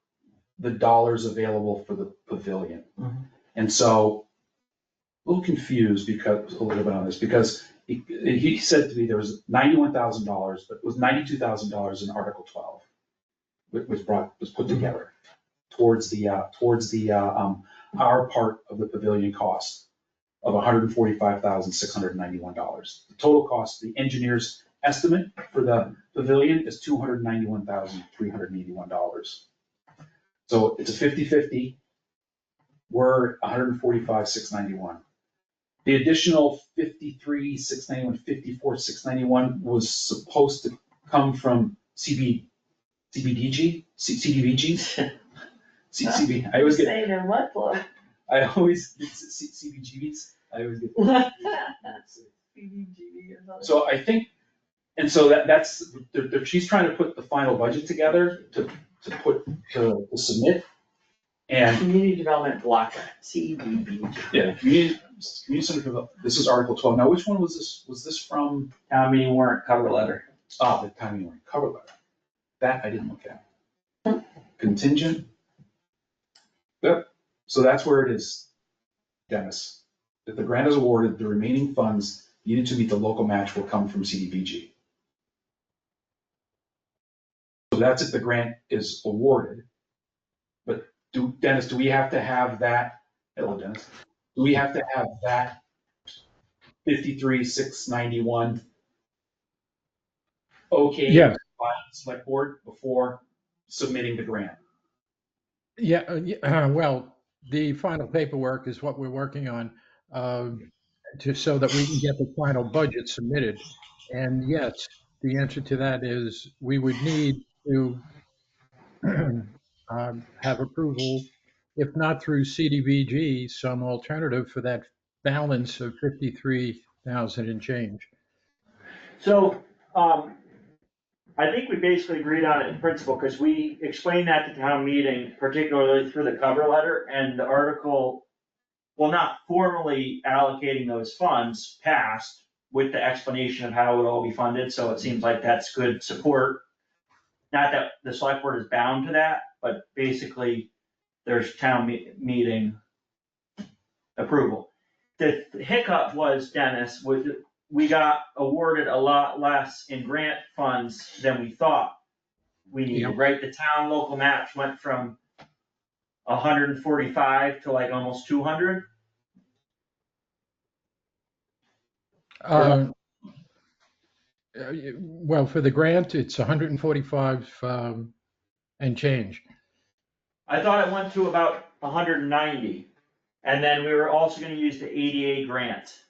the dollars available for the pavilion. Mhm. And so, a little confused a little bit on this, because he said to me there was $91,000, but it was $92,000 in Article 12. Was put together towards our part of the pavilion cost of $145,691. The total cost, the engineer's estimate for the pavilion is $291,381. So it's a 50-50. We're $145,691. The additional $53,691, $54,691 was supposed to come from CDBGs. CCB, I always get, Saying in what club? I always get CBGBs, I always get. So I think, and so that's, she's trying to put the final budget together to submit. And, Community Development Block Grant, CDBG. yeah, community center development, this is Article 12. Now, which one was this? Was this from, Town meeting warrant cover letter. the timing warrant cover letter? That I didn't look at. Contingent. Yep, so that's where it is, Dennis. If the grant is awarded, the remaining funds needed to meet the local match will come from CDBG. So that's if the grant is awarded. But Dennis, do we have to have that, hello Dennis, do we have to have that 53,691 okay Yes. by the select board before submitting the grant? Yeah, well, the final paperwork is what we're working on, so that we can get the final budget submitted. And yes, the answer to that is we would need to have approval, if not through CDBG, some alternative for that balance of 53,000 and change. So, I think we basically agreed on it in principle, because we explained that to town meeting, particularly through the cover letter, and the article, well, not formally allocating those funds, passed with the explanation of how it would all be funded, so it seems like that's good support. Not that the select board is bound to that, but basically, there's town meeting approval. The hiccup was, Dennis, we got awarded a lot less in grant funds than we thought we needed, Yep. right? The town local match went from 145 to like almost 200. Well, for the grant, it's 145 and change. I thought it went to about 190. And then we were also gonna use the ADA grant.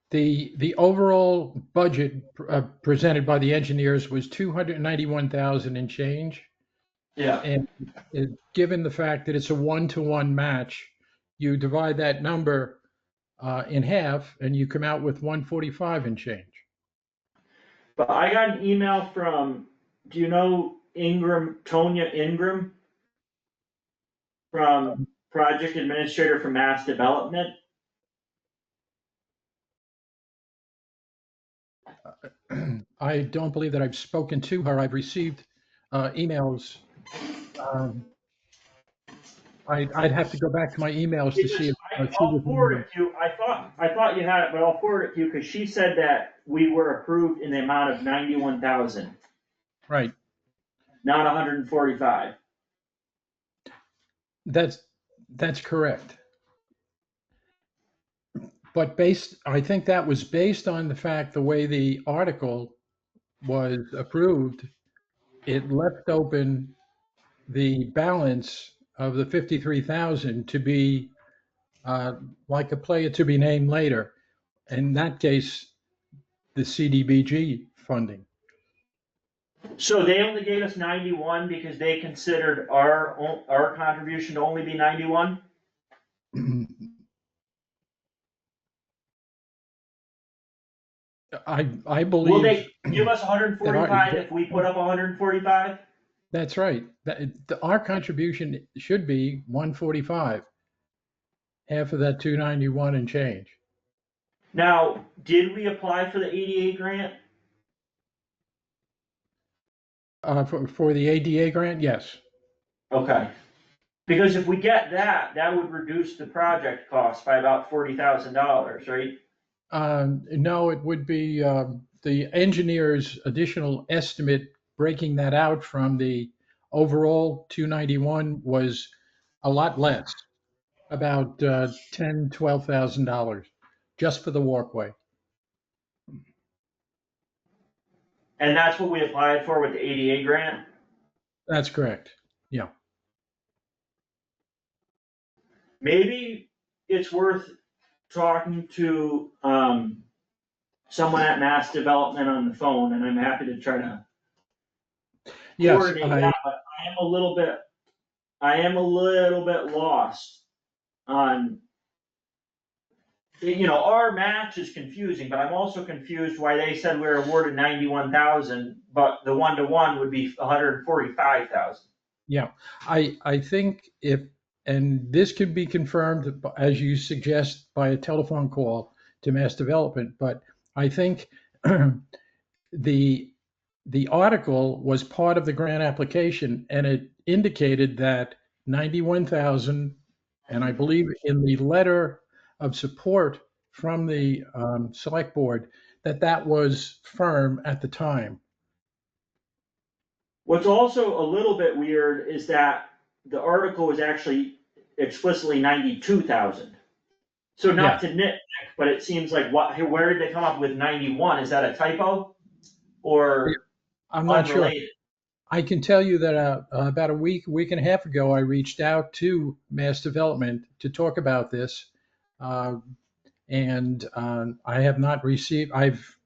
The overall budget presented by the engineers was 291,000 and change. Yeah. And given the fact that it's a 1-to-1 match, you divide that number in half and you come out with 145 and change. But I got an email from, do you know Tonya Ingram? From Project Administrator for Mass Development. I don't believe that I've spoken to her. I've received emails. I'd have to go back to my emails to see if she I'll was. forward it to you. I thought you had it, but I'll forward it to you, because she said that we were approved in the amount of 91,000, Right. not 145. That's correct. But I think that was based on the fact the way the article was approved, it left open the balance of the 53,000 to be like a player to be named later. In that case, the CDBG funding. So they only gave us 91 because they considered our contribution to only be 91? I believe. Will they give us 145 if we put up 145? That's right. Our contribution should be 145, half of that 291 and change. Now, did we apply for the ADA grant? For the ADA grant, yes. Okay. Because if we get that, that would reduce the project cost by about $40,000, right? No, it would be the engineer's additional estimate, breaking that out from the overall 291 was a lot less, about $10,000, $12,000 just for the walkway. And that's what we applied for with the ADA grant? That's correct. Yeah. Maybe it's worth talking to someone at Mass Development on the phone, and I'm happy to try to Yes, coordinate that, but I am a little bit lost on, our match is confusing, but I'm also confused why they said we were awarded 91,000, but the 1-to-1 would be 145,000. Yeah, I think and this could be confirmed, as you suggest, by a telephone call to Mass Development, but I think the article was part of the grant application, and it indicated that 91,000, and I believe in the letter of support from the select board, that was firm at the time. What's also a little bit weird is that the article was actually explicitly 92,000. So not to nitpick, but it seems like where did they come up with 91? Is that a typo? Or I'm not sure. unrelated? I can tell you that about a week and a half ago, I reached out to Mass Development to talk about this. And I have not received, I've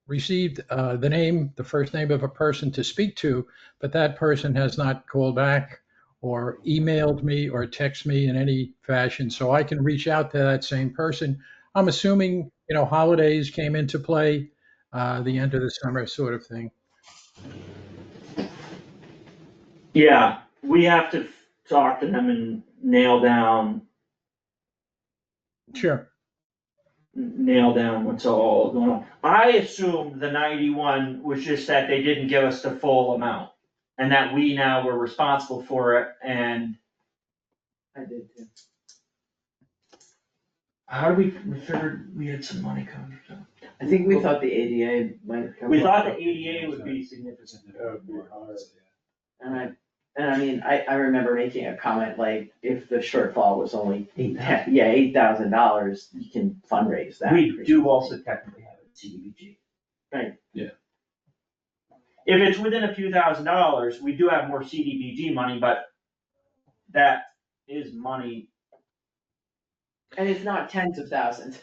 received the first name of a person to speak to, but that person has not called back or emailed me or text me in any fashion. So I can reach out to that same person. I'm assuming, holidays came into play, the end of the summer sort of thing. Yeah, we have to talk to them and nail down Sure. what's all going on. I assumed the 91 was just that they didn't give us the full amount, and that we now were responsible for it, and I did too. how do we figured we had some money coming from? I think we thought the ADA might come. We up. thought the ADA would be significant. That would be higher. And I mean, I remember making a comment like, if the shortfall was only $8,000, you can fundraise that. We do also technically have it CDBG. Right. Yeah. If it's within a few $1,000s, we do have more CDBG money, but that is money. And it's not tens of thousands.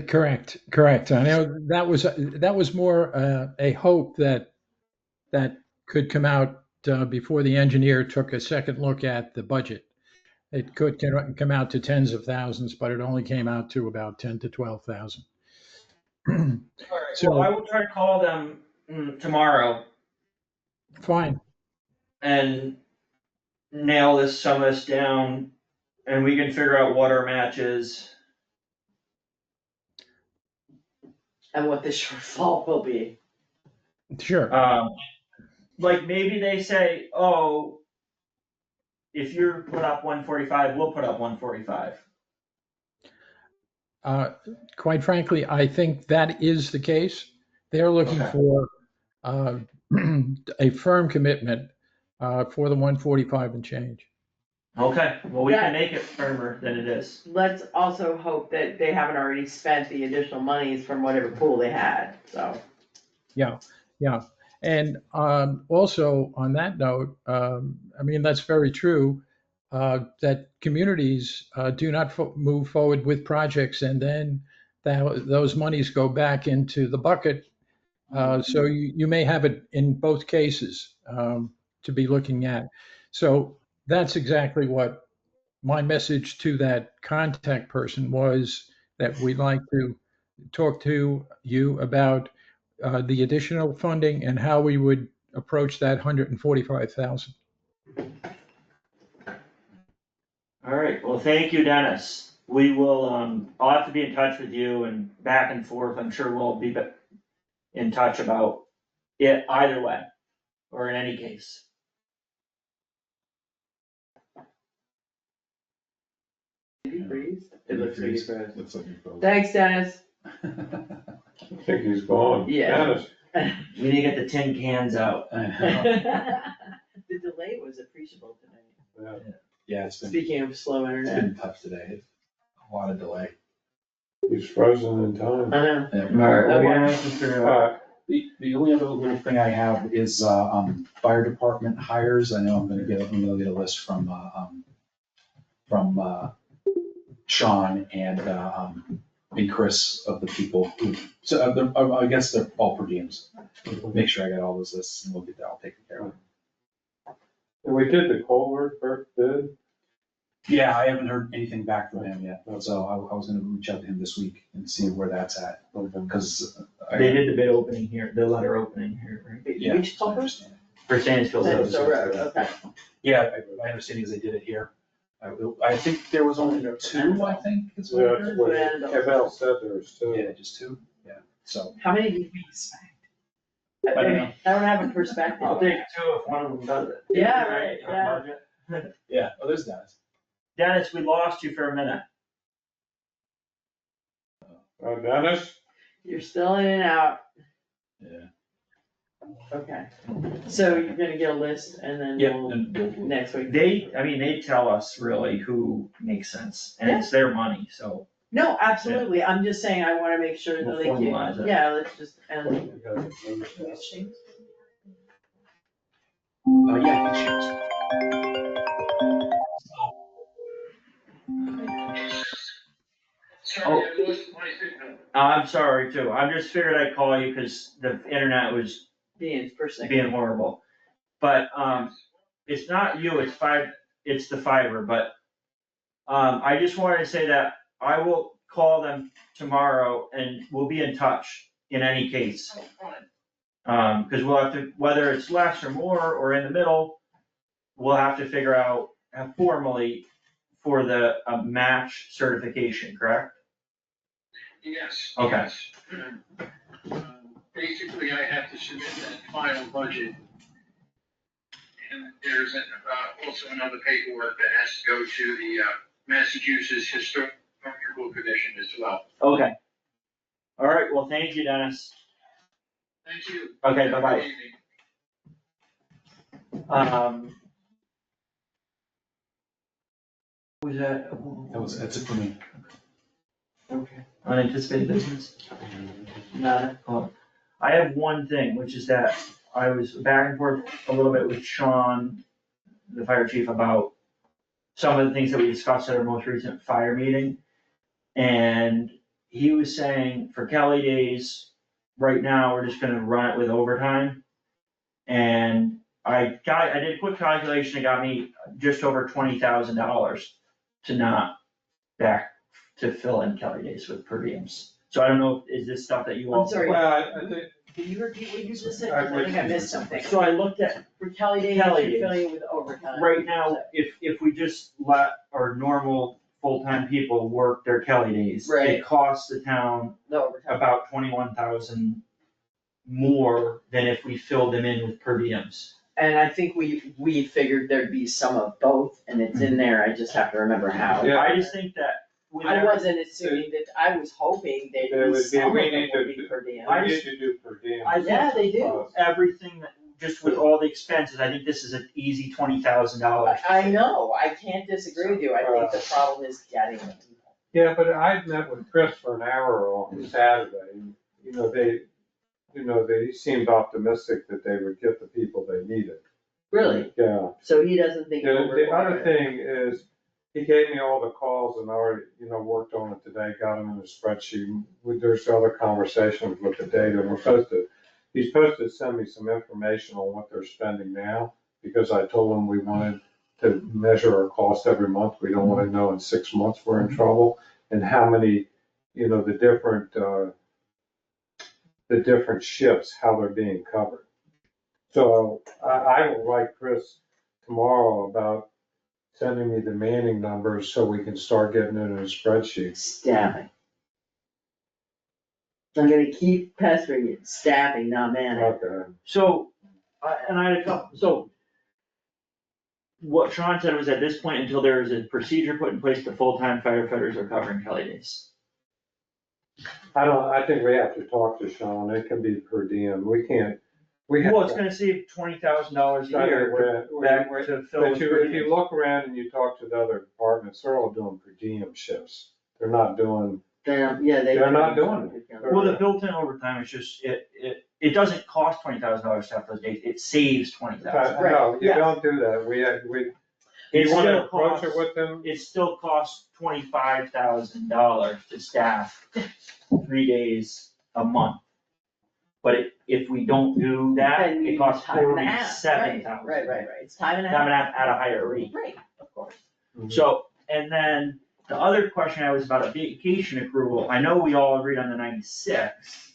Correct. I know that was more a hope that could come out before the engineer took a second look at the budget. It could come out to tens of thousands, but it only came out to about 10 to 12,000. So I will try to call them tomorrow Fine. and nail some of this down, and we can figure out what our match is. And what the shortfall will be. Sure. Like maybe they say, oh, if you put up 145, we'll put up 145. Quite frankly, I think that is the case. They're looking Okay. for a firm commitment for the 145 and change. Okay, well, we can make it firmer than it is. Let's also hope that they haven't already spent the additional monies from whatever pool they had, so. Yeah. And also on that note, I mean, that's very true, that communities do not move forward with projects and then those monies go back into the bucket. So you may have it in both cases to be looking at. So that's exactly what my message to that contact person was, that we'd like to talk to you about the additional funding and how we would approach that 145,000. All right, well, thank you, Dennis. We will, I'll have to be in touch with you and back and forth. I'm sure we'll be in touch about it either way, or in any case. Did he freeze? It looks like he froze. Looks like you froze. Thanks, Dennis. I think he's gone. Yeah. Dennis, We need to get the tin cans out. The delay was appreciable tonight. Yeah, it's been Speaking of slow internet. tough today. A lot of delay. he's frozen in time. I know. All right, well, we're gonna have to figure out. The only other little thing I have is fire department hires. I know I'm gonna get a list from Sean and Chris of the people who, so I guess they're all per diems. Make sure I got all those lists and we'll get that all taken care of. And we did the culvert bid. Yeah, I haven't heard anything back from him yet, so I was gonna reach out to him this week and see where that's at, because. They did the bid opening here, the letter opening here, right? Yeah, Which I culvert? understand. For Sandusville. Sandusville Road, okay. Yeah, my understanding is they did it here. I think there was only two, I think, is what I That's heard. what Randall. Kevin said there was two. Yeah, just two, yeah, so. How many did we expect? I don't know. I don't have a perspective. I'll take two if one of them does it. Yeah, right, yeah. Yeah, oh, there's Dennis. Dennis, we lost you for a minute. Dennis? You're still in and out. Yeah. Okay. So you're gonna get a list and then Yeah, we'll, and we'll- next week. They tell us really who makes sense, and it's their money, so. No, absolutely. I'm just saying I wanna make sure that We'll they can, formalize it. yeah, let's just, and You got it. Yeah, I think she is. Oh. I'm sorry too, I just figured I'd call you because the internet was Being per second. being horrible. But, it's not you, it's the fiber, but, I just wanted to say that I will call them tomorrow and we'll be in touch in any case. Cause we'll have to, whether it's less or more or in the middle, we'll have to figure out formally for the match certification, correct? Yes. Okay. Yes. Basically, I have to submit that final budget. And there's also another paperwork that has to go to the Massachusetts Historical Commission as well. Okay. All right, well, thank you, Dennis. Thank you. Okay, bye-bye. Good evening. Was that? That's it for me. Okay. Unanticipated business? Nada. I have one thing, which is that I was back and forth a little bit with Sean, the fire chief, about some of the things that we discussed at our most recent fire meeting. And he was saying for Kelly days, right now, we're just gonna run it with overtime. And I did a quick calculation, it got me just over $20,000 to not back to fill in Kelly days with per diems. So I don't know, is this stuff that you I'm also? sorry. Well, I think, Can you repeat what you just said? 'Cause I think I missed something. So I looked at, For Kelly days, Kelly you're days. filling it with overtime. right now, if we just let our normal full-time people work their Kelly days, Right. it costs the town The overtime. about 21,000 more than if we filled them in with per diems. And I think we figured there'd be some of both, and it's in there, I just have to remember how. Yeah. I just think that with I every- wasn't assuming that, I was hoping they'd There be would be- some of we it need would to- be per diem. I we need just- to do per diem. I think Yeah, they do. everything that, just with all the expenses, I think this is an easy $20,000. I know, I can't disagree with you, I think the problem is getting the people. Yeah, but I met with Chris for an hour on Saturday, and, they seemed optimistic that they would get the people they needed. Really? Yeah. So he doesn't think. The overtime- other thing is, he gave me all the calls and I already, worked on it today, got them in a spreadsheet. There's other conversations with the data, he's supposed to send me some information on what they're spending now, because I told him we wanted to measure our cost every month, we don't wanna know in 6 months we're in trouble, and how many, the different shifts, how they're being covered. So I will write Chris tomorrow about sending me the manning numbers so we can start getting it in a spreadsheet. Staffing. I'm gonna keep pestering you, staffing, not manning. Okay. So, and I had a couple, so what Sean said was at this point, until there is a procedure put in place, the full-time firefighters are covering Kelly days. I think we have to talk to Sean, it can be per diem, we have. Well, it's gonna save $20,000 a year back to fill But with per if you diems. look around and you talk to the other departments, they're all doing per diem shifts, they're not doing, Yeah, They're not doing it. Well, the built-in overtime is just, it doesn't cost $20,000 to have those days, it saves $20,000. no, you yes. don't do that, It you wanna still approach it costs, with them? it still costs $25,000 to staff 3 days a month. But if we don't do that, Then it you costs time and a half, $47,000. Right, it's time and a half. Time and a half at a higher rate. Right, of course. So, and then the other question I was about a vacation accrual, I know we all agreed on the 96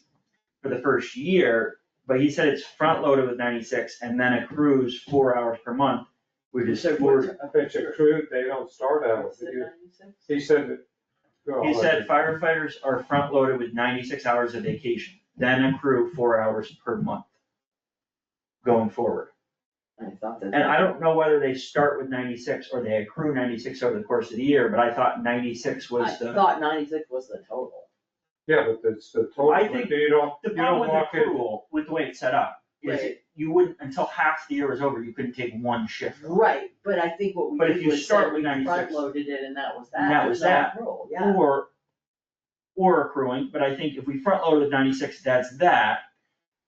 for the first year, but he said it's front loaded with 96 and then accrues 4 hours per month, which is So four. If it's accrued, they don't start out What's with the you. 96? He said that. He said firefighters are front loaded with 96 hours of vacation, then accrue 4 hours per month going forward. I thought that. And I don't know whether they start with 96 or they accrue 96 over the course of the year, but I thought 96 I was the. thought 96 was the total. Yeah, but it's the total, I think you don't The problem with walk in. accrual, with the way it's set up, is Right. you wouldn't, until half the year was over, you couldn't take one shift. Right, but I think what we But if did you was start say with we 96 front loaded it and that was that. And that was There's no that. accrual, yeah. Or accruing, but I think if we front load with 96, that's that.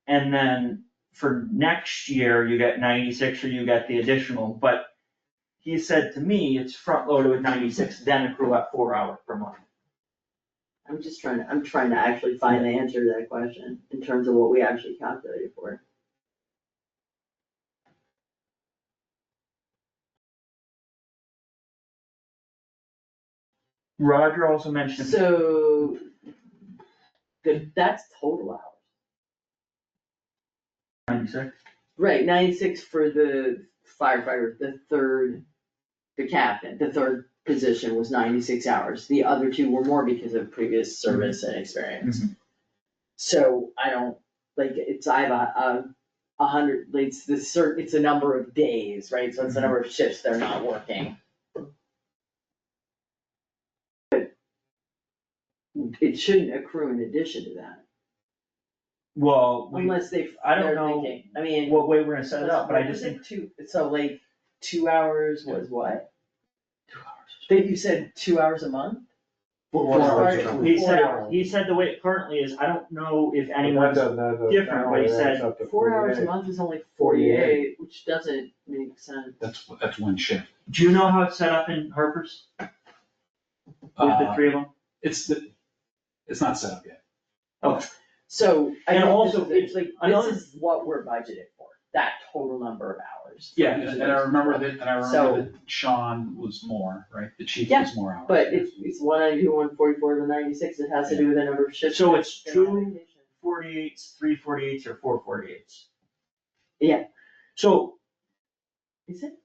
And then for next year, you get 96 or you get the additional, but he said to me, it's front loaded with 96, then accrue at 4 hours per month. I'm trying to actually find the answer to that question in terms of what we actually calculated for. Roger also mentioned. So, that's total hours. 96? Right, 96 for the firefighter, the captain, the third position was 96 hours. The other two were more because of previous service and experience. So I don't, like, I have 100, it's the number of days, right? So it's the number of shifts they're not working. But it shouldn't accrue in addition to that, Well, unless I don't they're know thinking, I mean. what way we're gonna set it up, but I just think. So like, 2 hours was what? 2 hours. That you said 2 hours a month? 4 hours. He said the way it currently is, I don't know if anyone's different, but he said 4 hours a month is only 48, which doesn't make sense. That's one shift. Do you know how it's set up in Harper's? With the three of them? It's not set up yet. Okay. So, I And think also, it's like, another- this is what we're budgeted for, that total number of hours. Yeah, and I remember So- that Sean was more, right? The chief Yeah, was more hours. But it's 192, 144, and 96, it has to do with the number of shifts. So it's they're on 2 vacation. 48s, 3 48s, or 4 48s? Yeah. So Is it?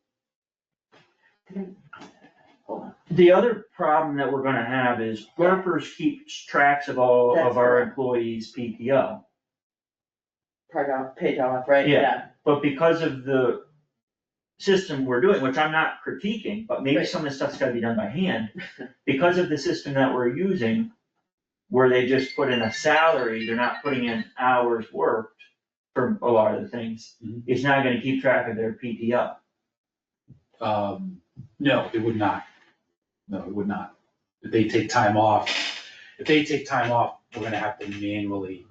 Hold on. the other problem that we're gonna have is Harper's keeps tracks of all That's of our correct. employees' PTO. Paid off, right? Yeah. But because of the system we're doing, which I'm not critiquing, but maybe Right. some of the stuff's gotta be done by hand. Because of the system that we're using, where they just put in a salary, they're not putting in hours worked for a lot of the things, Mhm. it's not gonna keep track of their PTO. No, it would not. No, it would not. If they take time off, we're gonna have to manually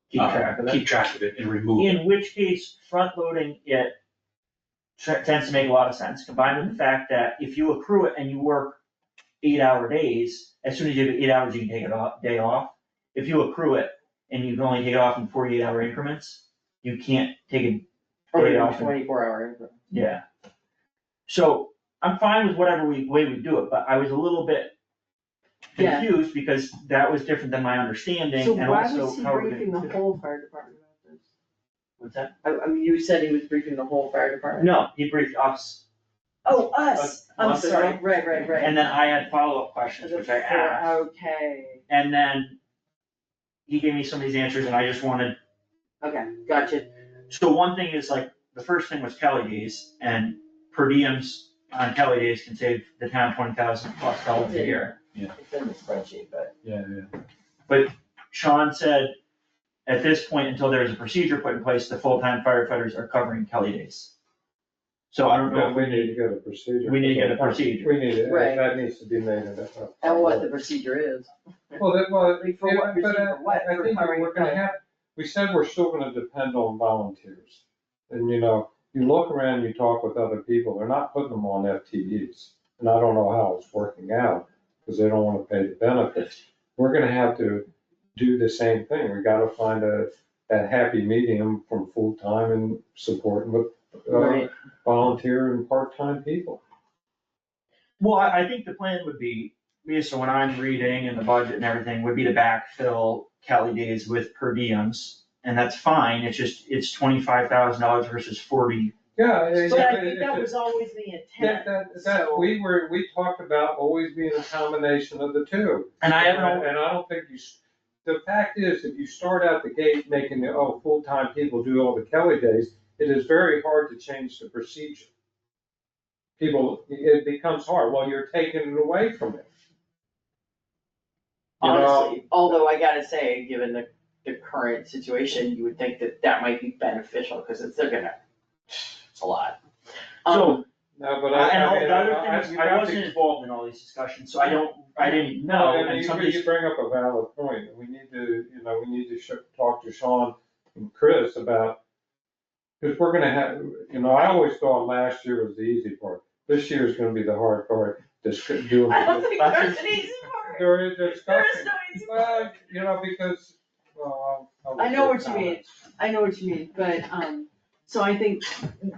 Keep track of it. keep track of it and remove it. In which case, front loading it tends to make a lot of sense, combined with the fact that if you accrue it and you work 8-hour days, as soon as you have 8 hours, you can take a day off. If you accrue it and you can only take it off in 48-hour increments, you can't take a Or day even off. 24-hour increment. Yeah. So I'm fine with whatever way we do it, but I was a little bit Yeah. confused because that was different than my understanding So and why also was he how we're briefing gonna the do it. whole fire department about this? What's that? I mean, you said he was briefing the whole fire department? No, he briefed us, Oh, us, A I'm month sorry, ago. right. and then I had follow-up questions, which I asked, Okay, and then he gave me some of these answers and I just wanted, okay, gotcha. so one thing is like, the first thing was Kelly days, and per diems on Kelly days can save the town $20,000+ a year. It's in the spreadsheet, but. Yeah. Sean said, at this point, until there's a procedure put in place, the full-time firefighters are covering Kelly days. So I don't know if We need to get a procedure. We need to get a procedure. We need it, Right. that needs to be made in a. And what the procedure is. Well, Like, for what yeah, but procedure, what, I for think hiring we're gonna have, we said we're still gonna depend on volunteers. And you look around, you talk with other people, they're not putting them on FTEs. And I don't know how it's working out, because they don't wanna pay the benefits. We're gonna have to do the same thing, we gotta find that happy medium from full-time and supporting with Right. volunteer and part-time people. Well, I think the plan would be, so when I'm reading and the budget and everything, would be to backfill Kelly days with per diems. And that's fine, it's $25,000 versus 40. Yeah. But I think that was always the intent, That, so. we talked about always being a combination of the two. And I haven't, And I don't think the fact is, if you start out the gate making full-time people do all the Kelly days, it is very hard to change the procedure. It becomes hard, well, you're taking it away from it. Honestly, although I gotta say, given the current situation, you would think that might be beneficial, cause it's a lot. So, No, but and I all mean, the other things, I wasn't involved in all these discussions, so I didn't know, and some of these. You bring up a valid point, we need to talk to Sean and Chris about Because we're gonna have, I always thought last year was the easy part. This year is gonna be the hard part. Doing. I don't think there's an easy part. There is There is discussion. no easy part. Well, because, I know what you mean, but, so I think,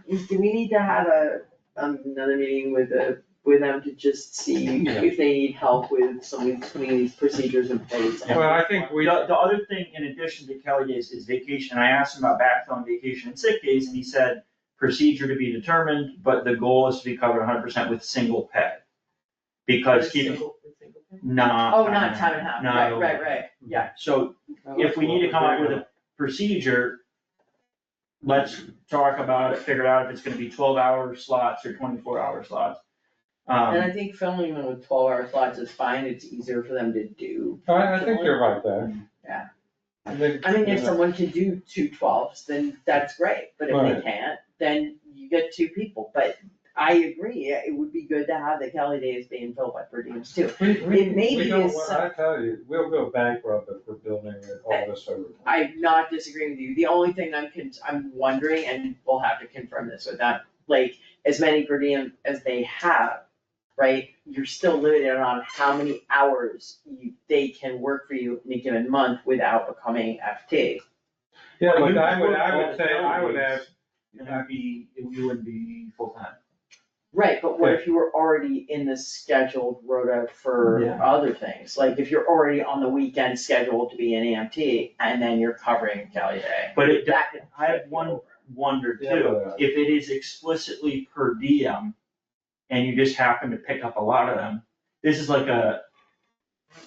do we need to have another meeting with them to just see if they need help with some of putting these procedures in place? Well, I think we. The other thing, in addition to Kelly days, is vacation. I asked him about backfilling vacation and sick days, and he said, procedure to be determined, but the goal is to be covered 100% with single pay. Because keeping, not. Oh, not time and a half, not right, yeah. So if we need to come up with a procedure, let's talk about it, figure out if it's gonna be 12-hour slots or 24-hour slots. And I think filling them with 12-hour slots is fine, it's easier for them to do. I think you're right there. Yeah. I mean, If someone can do 2 12s, then that's great, but if they Right. can't, then you get 2 people, but I agree, it would be good to have the Kelly days being filled by per diems too. It may be don't as want- some- I tell you, we'll go bankrupt if we're building all this overtime. I'm not disagreeing with you, the only thing I'm wondering, and we'll have to confirm this with them, like, as many per diem as they have, right, you're still limited on how many hours they can work for you in a given month without becoming FT. Yeah, Well, but you I could would, work I all would the say, I would Kelly have, days, and you wouldn't be full-time. Right, but what if you were already in the scheduled rota for Yeah. other things, like if you're already on the weekend scheduled to be an EMT, and then you're covering Kelly Day? But it, That could I have tip you one over. wonder Yeah, too, but- if it is explicitly per diem, and you just happen to pick up a lot of them, this is like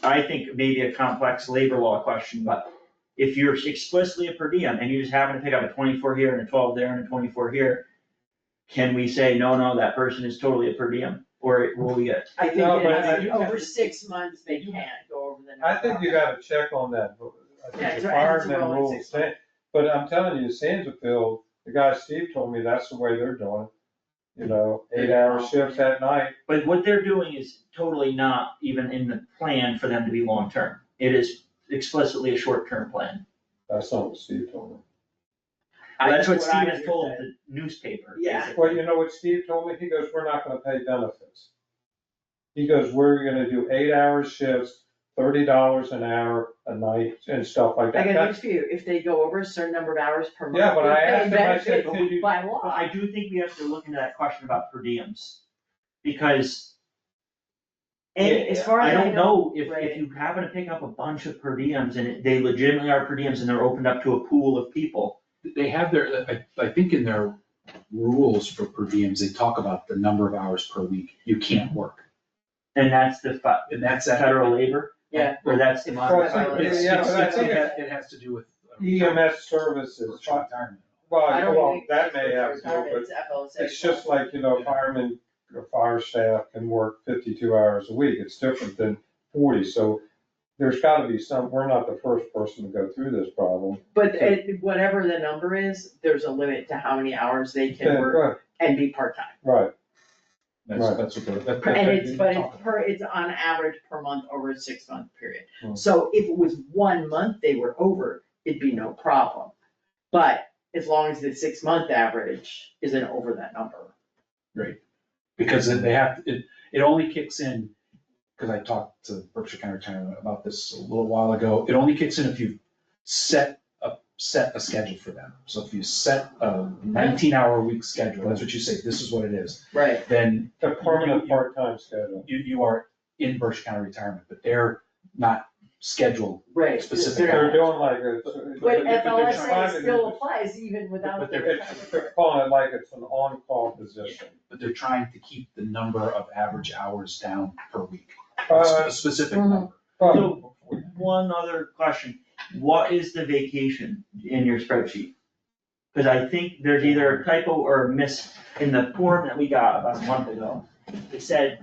I think maybe a complex labor law question, but if you're explicitly a per diem and you just happen to pick up a 24 here and a 12 there and a 24 here, can we say, no, that person is totally a per diem, or will we get? I think No, but that I- over 6 months, they can't go over the number. I think you gotta check on that, but I Yeah, think it's the right, and it's firemen rolling rules 6 say, but I'm telling you, Sandersville, the guy Steve told me that's the way they're doing. 8-hour shifts at night. But what they're doing is totally not even in the plan for them to be long-term. It is explicitly a short-term plan. That's not what Steve told me. That's what I Steve has told understood. the newspaper. Yeah. basically. Well, you know what Steve told me? He goes, we're not gonna pay benefits. He goes, we're gonna do 8-hour shifts, $30 an hour a night and stuff like I that. got news for you, if they go over a certain number of hours per month. Yeah, but I they're asked him, I paying said, benefits could you- by But law. I do think we have to look into that question about per diems. Because And as far as I don't know if right. you happen to pick up a bunch of per diems and they legitimately are per diems and they're opened up to a pool of people. They have I think in their rules for per diems, they talk about the number of hours per week you can't work. And that's the And that's that. federal labor? Yeah. Or that's the It's model? federal labor. It has to do with. EMS services. Retirement. I don't Well, think that it's may have, retirement, but it's FLSA. it's just like, firemen, or fire staff can work 52 hours a week. It's different than 40. So there's gotta be we're not the first person to go through this problem. But whatever the number is, there's a limit to how many hours they can Yeah, work and be part-time. Right. That's what they're. And it's on average per month over a 6-month period. Hmm. So if it was 1 month they were over, it'd be no problem. But as long as the 6-month average isn't over that number. Because they have, it only kicks in, because I talked to Berkshire County Retirement about this a little while ago, it only kicks in if you set a schedule for them. So if you set a 19-hour a week schedule, that's what you say, this is what it is, Right. then A permanent part-time schedule. you are in Berkshire County Retirement, but they're not scheduled. Right. Specific. They're doing like But they're FLSA trying to still do- applies even without. But They're calling it like it's an on-call position. But they're trying to keep the number of average hours down per week, Uh, a specific Mhm. number. well, So, one other question, what is the vacation in your spreadsheet? Cause I think there's either a typo or a miss in the form that we got about a month ago. It said,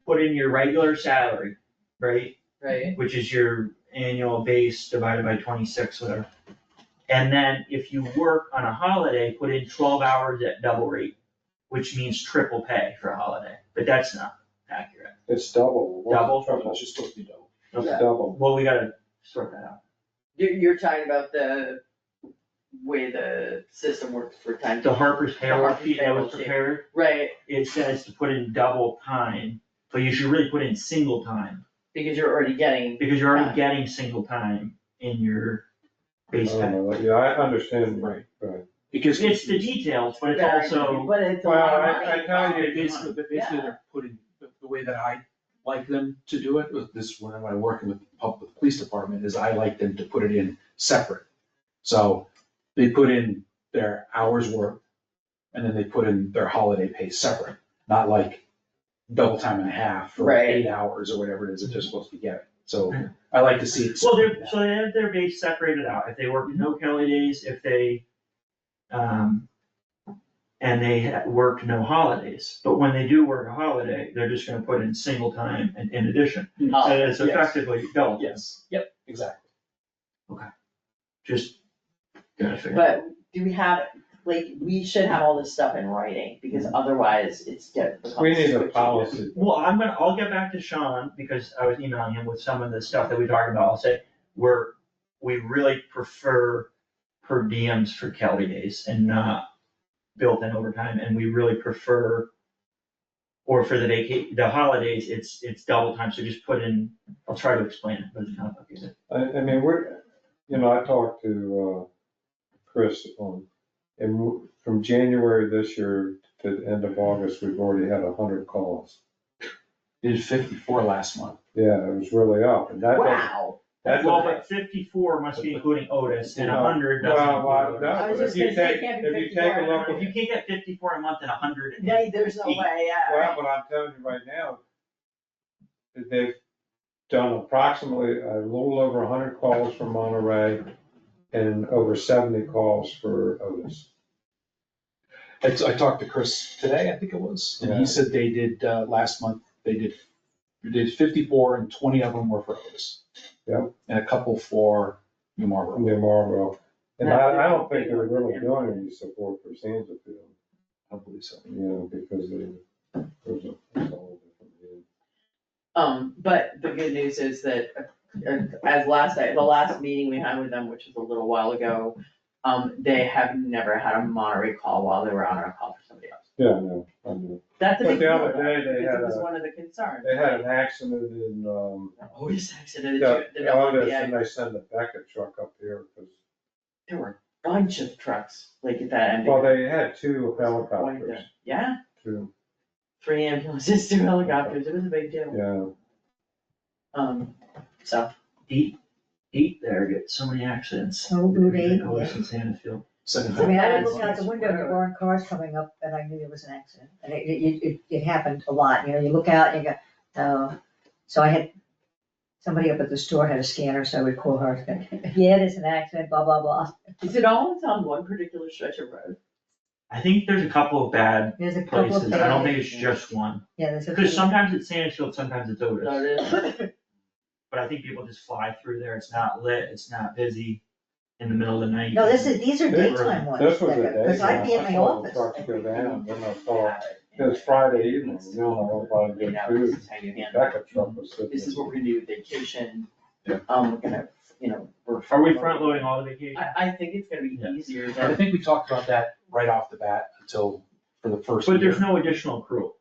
put in your regular salary, right? Right. Which is your annual base divided by 26, whatever. And then if you work on a holiday, put in 12 hours at double rate, which means triple pay for a holiday, but that's not accurate. it's double. What's Double? the trouble? It's just supposed to be double. It's Yeah. double. Well, we gotta sort that out. You're talking about the way the system works for time. The Harper's payroll Harper's sheet that payroll was sheet. prepared, Right, it says to put in double time, but you should really put in single time, because you're already getting. because you're already getting single time in your base I don't pay. know, yeah, I understand, right. Because It's the details, but it's Very- also, But it's a Well, lot of I money. tell you, basically they're putting, the way that I like them to do it, with this, when I'm working with the police department, is I like them to put it in separate. So they put in their hours worked, and then they put in their holiday pay separate, not like double time and a half for Right. 8 hours or whatever it is that they're supposed to be getting. So I like to see it. well, separated so they have their base separated out, if they work no Kelly days, if they, and they work no holidays, but when they do work a holiday, they're just gonna put in single time and in addition, Oh, and it's yes. effectively double. Yes, yep, exactly. Just gotta figure. But do we have, like, we should have all this stuff in writing, because otherwise it's becomes. We need a switchy. policy. Well, I'll get back to Sean, because I was emailing him with some of the stuff that we talked about, I'll say, we really prefer per diems for Kelly days and not built-in overtime, and we really prefer, or for the holidays, it's double time, so just put in, I'll try to explain it, but it's complicated. I mean, I talked to, Chris and from January this year to the end of August, we've already had 100 calls. They did 54 last month. Yeah, it was really up, and that. Wow. That's Well, but 54 must be including Otis, and 100 doesn't Well, include Otis. I was if just you gonna say, take, it can't be if you 54 take a look, If you can't get 54 a month and 100. Right, there's no way, yeah. well, but I'm telling you right now, that they've done approximately a little over 100 calls for Monterey and over 70 calls for Otis. I talked to Chris today, I think it was, and Yeah. he said they did, last month, they did 54 and 20 of them were for Otis. Yep. And a couple for New Marlboro. Near Marlboro. And No, I don't they think they're were- really doing any support for Sandersfield, I believe so. you know, because there's a whole different deal. But the good news is that, the last meeting we had with them, which was a little while ago, they have never had a Monterey call while they were on a call for somebody else. Yeah, no, I know. That's a But big the deal, other though, day, they because had it was a- one of the concerns. They had an accident in, Otis accident, Otis, and they sent a Beckett truck up here, because, there were a bunch of trucks, like at that end. well, they had 2 helicopters, Yeah, 2, 3 ambulances, 2 helicopters, it was a big deal. yeah. So, Eight there get so many accidents. Oh, Route 8, Otis yeah. and Sandusfield. I mean, I was looking out the window and there weren't cars coming up and I knew there was an accident. And it happened a lot, you know, you look out and you go, oh. So I had, somebody up at the store had a scanner, so I would call her, yeah, there's an accident, blah, blah, blah. is it always on one particular stretch of road? I think there's a couple of bad There's a couple of. places, I don't think it's just one, Yeah, there's a. because sometimes it's Sandusfield, sometimes it's Otis. No, it is. But I think people just fly through there, it's not lit, it's not busy in the middle of the night. No, these are daytime ones. This was a day. Because I'd be in my saw the office. trucks go down, then I saw, it was Friday evening, you know, I You did know, food. this is how you handle it. Beckett truck was sitting. This is what we're gonna do with vacation. Yeah. We're gonna, Are we front loading all the vacation? I think it's gonna be Yeah. easier I than, think we talked about that right off the bat until, for the first year. But there's no additional accrual.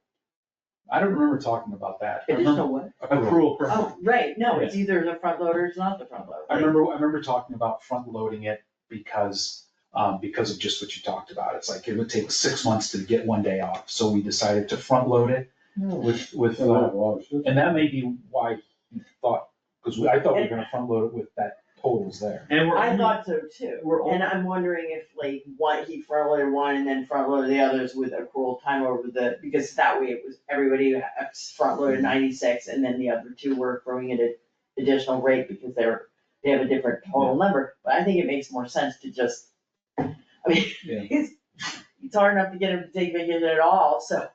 I don't remember talking about that. additional what? Accrual per month. Oh, right, no, it's either the front loader or it's not the front loader. I remember talking about front loading it because of just what you talked about. It's like it would take 6 months to get 1 day off, so we decided to front load it with, and that may be why you thought, because I thought we were gonna front load it with that totals there. And we're. I thought so too, We're and I'm wondering if like he front loaded one and then front loaded the others with accrual time over because that way it was, everybody front loaded 96 and then the other 2 were accruing at an additional rate because they have a different total number, but I think it makes more sense to just, I mean, Yeah. it's hard enough to get him to take vacation at all, so.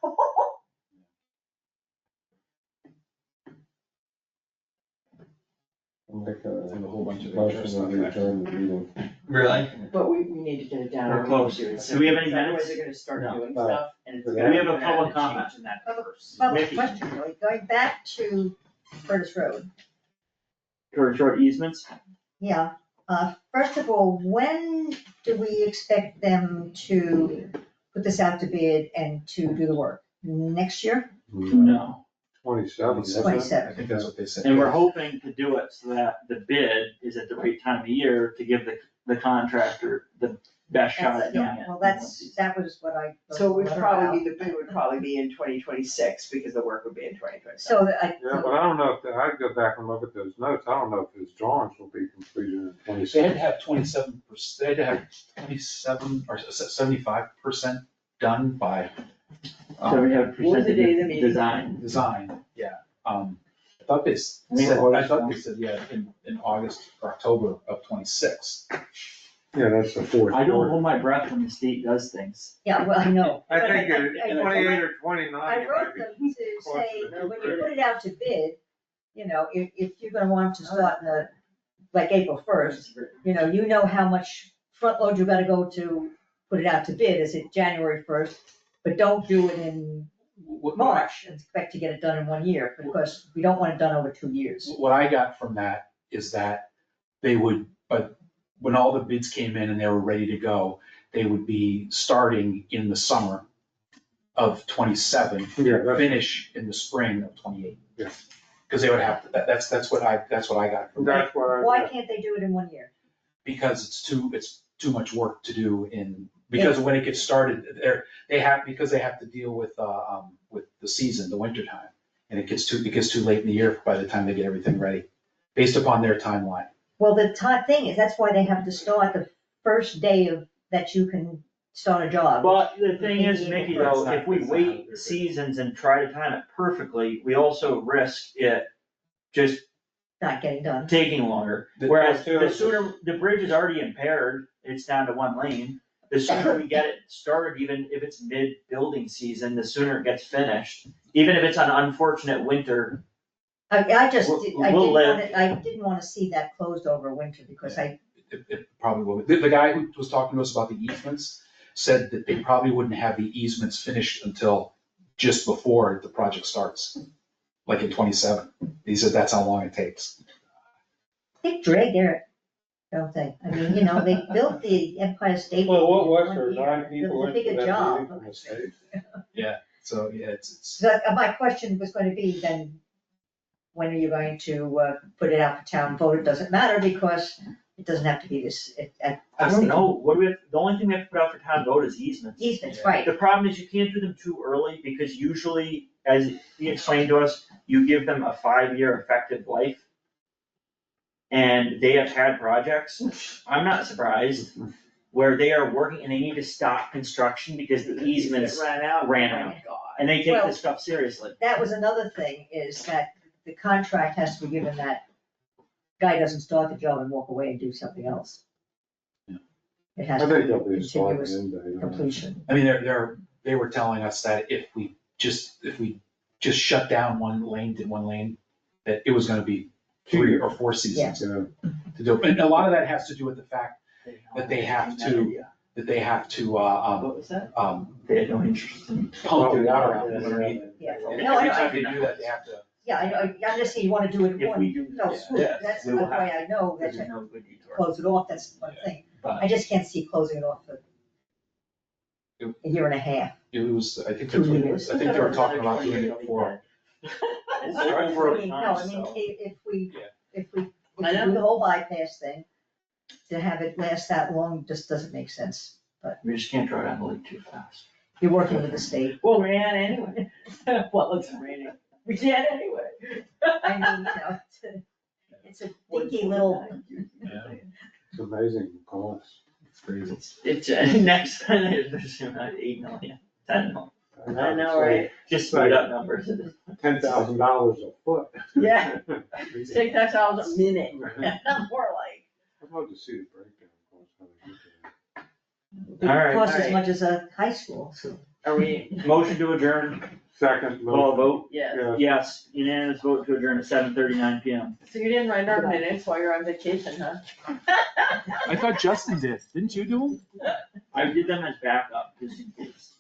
Make And a whole bunch of motion extra to stuff. adjourn the meeting. Really? But we need to get it down. We're or close. do it Do we have any soon, 'cause minutes? Otherwise they're gonna start No. doing No. stuff and it's Do gonna. we have a we're gonna public to change comment? in that first. Public Mickey. question, really, going back to Curtis Road. For short easements? Yeah, First of all, when do we expect them to put this out to bid and to do the work? Next year? No, 27, isn't it? 27. I think that's what they said. and we're hoping to do it so that the bid is at the right time of year to give the contractor the best shot at doing Yeah, it. well, that was what I. So it would wrote probably about. be, the bid would probably be in 2026, because the work would be in 2027. So Yeah, but I don't know if, I'd go back and look at those notes, I don't know if his drawings will be completed in They had 27. to have 27%, they had to have 27 or 75% done by. So we have What was the date of the meeting? design. Yeah. I thought they I think said, I August thought one. they said, yeah, in August or October of 26. Yeah, that's the fourth I don't quarter. hold my breath when the state does things. Yeah, well, I know. I But think I- 28 or 29. I you wrote might be them to close say, to the when new you put it out to bid, if you're gonna want to start in like April 1st, you know how much front load you gotta go to put it out to bid, is it January 1st? But don't do it in March and expect to get it done in 1 year, because we don't want it done over 2 years. What I got from that is that they would, but when all the bids came in and they were ready to go, they would be starting in the summer of 27, Yeah, that's, finish in the spring of 28. Yeah. Because they would have, that's what I got from that, that's what Why I, can't they do it in 1 year? because it's too much work to do because when it gets started, they have to deal with the season, the winter time. And it gets too late in the year by the time they get everything ready, based upon their timeline. Well, the thing is, that's why they have to start the first day of, that you can start a job. But the thing is, Mickey, though, if we wait seasons and try to time it perfectly, we also risk it just Not getting done. taking longer. Whereas the sooner, the bridge is already impaired, it's down to 1 lane. The sooner we get it started, even if it's mid-building season, the sooner it gets finished. Even if it's an unfortunate winter, I We'll live. didn't wanna see that closed over winter, because It probably will. The guy who was talking to us about the easements said that they probably wouldn't have the easements finished until just before the project starts, like in 27. He said that's how long it takes. they drag their, don't they? I mean, they built the Empire State. well, what was in there, 1 year. 9 It people was a in for bigger that job. meeting from the state? So, yeah, it's. So my question was going to be then, when are you going to put it out for town vote? It doesn't matter, because it doesn't have to be this. I don't know, what do we have, the only thing we have to put out for town vote is easements. Easements, right. The problem is you can't do them too early, because usually, as he explained to us, you give them a 5-year effective life. And they have had projects, I'm not surprised, where they are working and they need to stop construction because the easements ran out. And they take Well- this stuff seriously. That was another thing, is that the contract has to be given that guy doesn't start the job and walk away and do something else. Yeah. It has I to think be there'll be a start continuous and end date. completion. I mean, they were telling us that if we just shut down one lane, that it was gonna be 3 or 4 seasons Yeah. to do. And a lot of that has to do with the fact that they have to, What was that? They had no interest in. pump the water out underneath. Yeah. And No, every I- time they do that, they have to. Yeah, I know, I'm just saying, you wanna do it in If one, we do no, this, swoop. yes, That's we the will way I know, that There's no good detour. close it off, that's one thing. But- I just can't see closing it off for a year and a half. It was, I think, 2 years. I think they were talking about doing it for. Over I mean, no, I mean, so. if we I know. do the whole bypass thing, to have it last that long just doesn't make sense. We just can't draw down the lake too fast. You're working with the state. Well, we ran anyway. Well, it's raining. We did anyway. I mean, it's a dinky little, It's amazing cost. It's crazy. It's, next time, there's about 8 million, 10 million, I know, right? just straight up numbers. $10,000 a foot. Yeah. $6,000 a minute. More like. I'd love to see the breakdown cost, how they get there. it Alright, costs as alright. much as a high school, so. Are we? Motion to adjourn, Second, call a motion. vote, Yes. Yeah. yes, unanimous vote to adjourn at 7:39 PM. So you didn't write our minutes while you're on vacation, huh? I thought Justin did. Didn't you do them? I did them as backup, just in case.